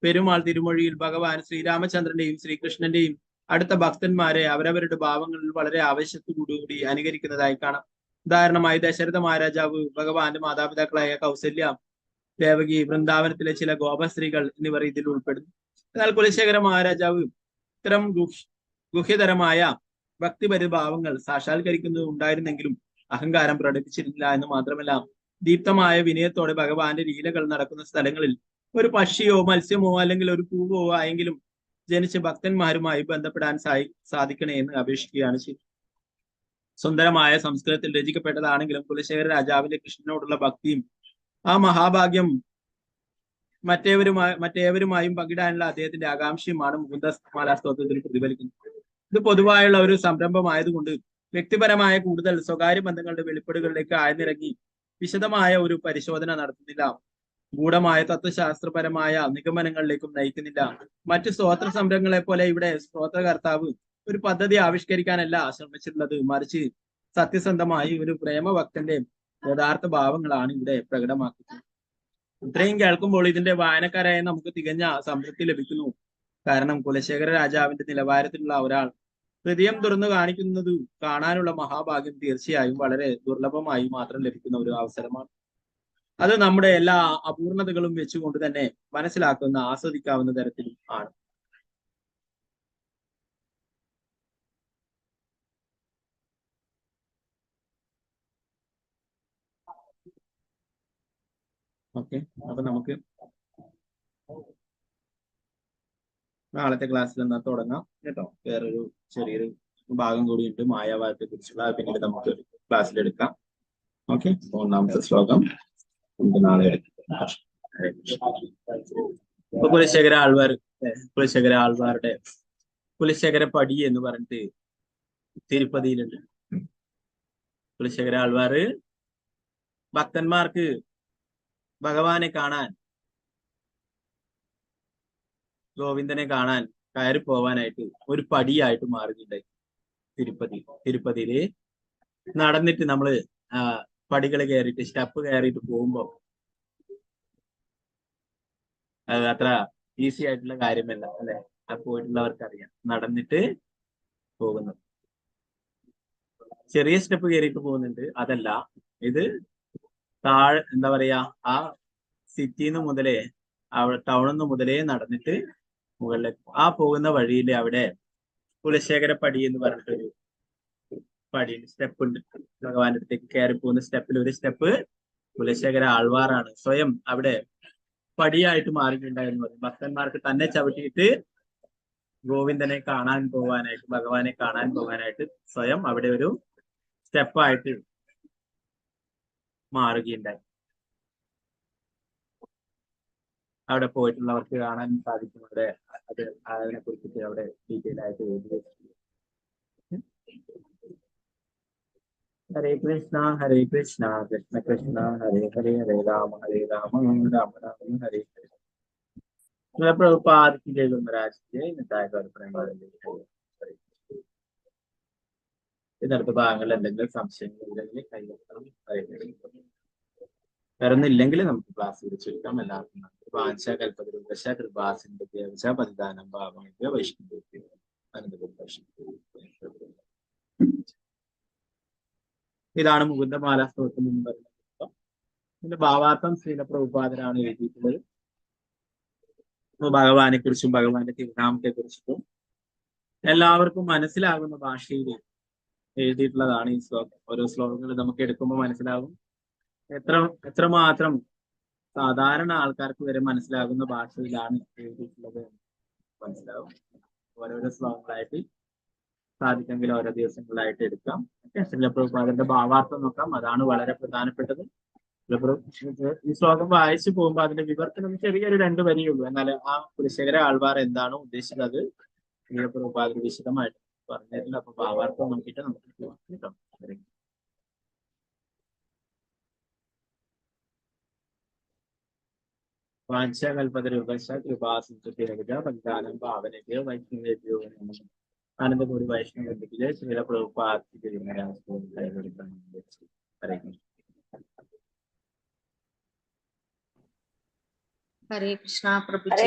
പെരുമാൾ തിരുമൊഴിയിൽ ഭഗവാൻ ശ്രീരാമചന്ദ്രന്റെയും ശ്രീകൃഷ്ണന്റെയും അടുത്ത ഭക്തന്മാരെ അവരവരുടെ ഭാവങ്ങളിൽ വളരെ ആവശ്യത്തോടുകൂടി അനുകരിക്കുന്നതായി കാണാം. ഉദാഹരണമായി ദശരഥ മഹാരാജാവ് ഭഗവാന്റെ മാതാപിതാക്കളായ കൗസല്യ, ദേവകി, വൃന്ദാവനത്തിലെ ചില ഗോപസ്ത്രീകൾ എന്നിവർ ഇതിൽ ഉൾപ്പെടുന്നു. എന്നാൽ കുലശേഖര മഹാരാജാവ് ഇത്തരം ഗുഹ്യതരമായ ഭക്തിപരിഭാവങ്ങൾ സാക്ഷാത്കരിക്കുന്നത് ഉണ്ടായിരുന്നെങ്കിലും അഹങ്കാരം പ്രകടിപ്പിച്ചിരുന്നില്ല എന്ന് മാത്രമല്ല, ദീപ്തമായ വിനയത്തോടെ ഭഗവാന്റെ ലീലകൾ നടക്കുന്ന സ്ഥലങ്ങളിൽ ഒരു പക്ഷിയോ മത്സ്യമോ അല്ലെങ്കിൽ ഒരു പൂവോ ആയെങ്കിലും ജനിച്ച് ഭക്തന്മാരുമായി ബന്ധപ്പെടാൻ സാധിക്കണേ എന്ന് അപേക്ഷിക്കുകയാണ് ചെയ്തത്. സുന്ദരമായ സംസ്കൃതത്തിൽ രചിക്കപ്പെട്ടതാണെങ്കിലും കുലശേഖര രാജാവിന്റെ കൃഷ്ണനോടുള്ള ഭക്തിയും ആ മഹാഭാഗ്യം മറ്റേവരുമായും പങ്കിടാനുള്ള അദ്ദേഹത്തിന്റെ ആകാംക്ഷയുമാണ് മുകുന്ദമാലാ സ്തോത്രത്തിൽ പ്രതിഫലിക്കുന്നത്. ഇത് പൊതുവായുള്ള ഒരു സംരംഭമായതുകൊണ്ട് വ്യക്തിപരമായ കൂടുതൽ സ്വകാര്യ ബന്ധങ്ങളുടെ വെളിപ്പെടുകളിലേക്ക് ആഴ്ന്നിറങ്ങി വിശദമായ ഒരു പരിശോധന നടത്തുന്നില്ല. ഗൂഢമായ തത്വശാസ്ത്രപരമായ നിഗമനങ്ങളിലേക്കും നയിക്കുന്നില്ല. മറ്റു സ്തോത്ര സംരംഭങ്ങളെ പോലെ ഇവിടെ സ്തോത്രകർത്താവ് ഒരു പദ്ധതി ആവിഷ്കരിക്കാനല്ല ശ്രമിച്ചിട്ടുള്ളത്, മറിച്ച് സത്യസന്ധമായി ഒരു പ്രേമഭക്തന്റെ യഥാർത്ഥ ഭാവങ്ങളാണ് ഇവിടെ പ്രകടമാക്കുന്നത്. ഇത്രയും കേൾക്കുമ്പോൾ ഇതിന്റെ വായനക്കാരായ നമുക്ക് തികഞ്ഞ സംതൃപ്തി ലഭിക്കുന്നു. കാരണം കുലശേഖര രാജാവിന്റെ നിലവാരത്തിലുള്ള ഒരാൾ ഹൃദയം തുറന്നു കാണിക്കുന്നത് കാണാനുള്ള മഹാഭാഗ്യം തീർച്ചയായും വളരെ ദുർലഭമായി മാത്രം ലഭിക്കുന്ന ഒരു അവസരമാണ്. അത് നമ്മുടെ എല്ലാ അപൂർണതകളും വെച്ചുകൊണ്ട് തന്നെ മനസ്സിലാക്കുന്ന ആസ്വദിക്കാവുന്ന തരത്തിലും ആണ്. ഓക്കെ, അപ്പൊ നമുക്ക് നാളത്തെ ക്ലാസ്സിൽ എന്നാൽ തുടങ്ങാം കേട്ടോ. വേറൊരു ചെറിയൊരു ഭാഗം കൂടിയുണ്ട് മായാവാദത്തെ കുറിച്ചുള്ള, പിന്നീട് നമുക്ക് ക്ലാസ്സിൽ എടുക്കാം. ഓക്കെ, ഒന്നാമത്തെ ശ്ലോകം നമുക്ക് നാളെ എടുക്കാം. ഇപ്പൊ കുലശേഖര ആൾവാരുടെ കുലശേഖര പടി എന്ന് പറഞ്ഞിട്ട് തിരുപ്പതിയിലുണ്ട്. കുലശേഖര ആൾവാറ് ഭക്തന്മാർക്ക് ഭഗവാനെ കാണാൻ, ഗോവിന്ദനെ കാണാൻ കയറി പോവാനായിട്ട് ഒരു പടിയായിട്ട് മാറുന്നുണ്ടായി. തിരുപ്പതിയില് നടന്നിട്ട് നമ്മള് പടികൾ കയറിയിട്ട് സ്റ്റെപ്പ് കയറിയിട്ട് പോകുമ്പോ അത് അത്ര ഈസി ആയിട്ടുള്ള കാര്യമല്ല അല്ലെ. പോയിട്ടുള്ളവർക്ക് അറിയാം നടന്നിട്ട് പോകുന്നത്. ചെറിയ സ്റ്റെപ്പ് കയറിയിട്ട് പോകുന്നുണ്ട്, അതല്ല ഇത് എന്താ പറയാ, ആ സിറ്റിന്ന് മുതലേ ടൗണിൽ നിന്ന് മുതലേ നടന്നിട്ട് മുകളിലേക്ക് ആ പോകുന്ന വഴിയിൽ അവിടെ കുലശേഖര പടി എന്ന് പറഞ്ഞിട്ടൊരു പടി സ്റ്റെപ്പ് ഉണ്ട്. ഭഗവാന്റെ അടുത്തേക്ക് കയറി പോകുന്ന സ്റ്റെപ്പിൽ ഒരു സ്റ്റെപ്പ് കുലശേഖര ആൾവാറാണ് സ്വയം അവിടെ പടിയായിട്ട് മാറിയിട്ടുണ്ടായെന്ന് പറയും. ഭക്തന്മാർക്ക് തന്നെ ചവിട്ടിയിട്ട് ഗോവിന്ദനെ കാണാൻ പോകാനായിട്ട്, ഭഗവാനെ കാണാൻ പോകാനായിട്ട് സ്വയം അവിടെ ഒരു സ്റ്റെപ്പായിട്ട് മാറുകയുണ്ടായി. അവിടെ പോയിട്ടുള്ളവർക്ക് കാണാൻ സാധിക്കും. അവിടെ അതിനെ കുറിച്ചിട്ട് അവിടെ ഡീറ്റെയിൽ ആയിട്ട് എഴുതി വെച്ചിട്ടുണ്ട്. ഹരേ കൃഷ്ണ കൃഷ്ണ കൃഷ്ണ ഹരേ ഹരേ, ഹരേ രാമ രാമ രാമ ഹരേ ഹരേ. प्रभुपाद की जय, गुरुमहाराज की जय, निताय गौर प्रेमानंद। ഇതിനടുത്ത ഭാഗങ്ങളിൽ എന്തെങ്കിലും സംശയങ്ങൾ ഉണ്ടെങ്കിൽ കൈവക്കണം. വേറൊന്നില്ലെങ്കിൽ നമുക്ക് ക്ലാസ് വിളിച്ചെടുക്കാം. എല്ലാവർക്കും വാഞ്ച കൽപ്പതരുപശ കൃപാസിന്റെ ദേവച പരിധാനം ഭാവനയ്ക്ക് വൈഷ്ണവ ഇതാണ് മുകുന്ദമാല സ്തോത്രം എന്ന് പറയുന്നത്. ഇതിന്റെ ഭാവാർത്ഥം ശ്രീല പ്രഭുപാദനാണ് എഴുതിയിട്ടുള്ളത്. ഭഗവാനെ കുറിച്ചും ഭഗവാന്റെ തിരുനാമത്തെ കുറിച്ചിട്ടും എല്ലാവർക്കും മനസ്സിലാകുന്ന ഭാഷയിൽ എഴുതിയിട്ടുള്ളതാണ് ഈ ശ്ലോകം. ഓരോ ശ്ലോകങ്ങൾ നമുക്ക് എടുക്കുമ്പോൾ മനസ്സിലാകും എത്രമാത്രം സാധാരണ ആൾക്കാർക്ക് വരെ മനസ്സിലാകുന്ന ഭാഷയിലാണ് എഴുതിയിട്ടുള്ളത് മനസ്സിലാവും. ഓരോരോ ശ്ലോകങ്ങളായിട്ട് സാധിക്കെങ്കിൽ ഓരോ ദിവസങ്ങളായിട്ട് എടുക്കാം. പ്രഭുപാദന്റെ ഭാവാർത്ഥം നോക്കാം, അതാണ് വളരെ പ്രധാനപ്പെട്ടത്. ഈ ശ്ലോകം വായിച്ചു പോകുമ്പോൾ അതിന്റെ വിവർത്തനം ചെറിയൊരു 2 വരിയുള്ളൂ. എന്നാൽ ആ കുലശേഖര ആൾവാർ എന്താണോ ഉദ്ദേശിച്ചത് അത് പ്രഭുപാദർ വിശദമായിട്ട് പറഞ്ഞിട്ടില്ല. അപ്പൊ ഭാവാർത്ഥം നോക്കിയിട്ട് നമുക്ക് പോവാം കേട്ടോ. വാഞ്ചകൽപതരുപശ കൃപാസിഞ്ച ഭക്താനം ഭാവനയ്ക്ക് വൈഷ്ണവേഭ്യോ ആനന്ദപൂരി വൈഷ്ണവ ശ്രീല പ്രഭുപാദ് हरे कृष्णा प्रभु जी।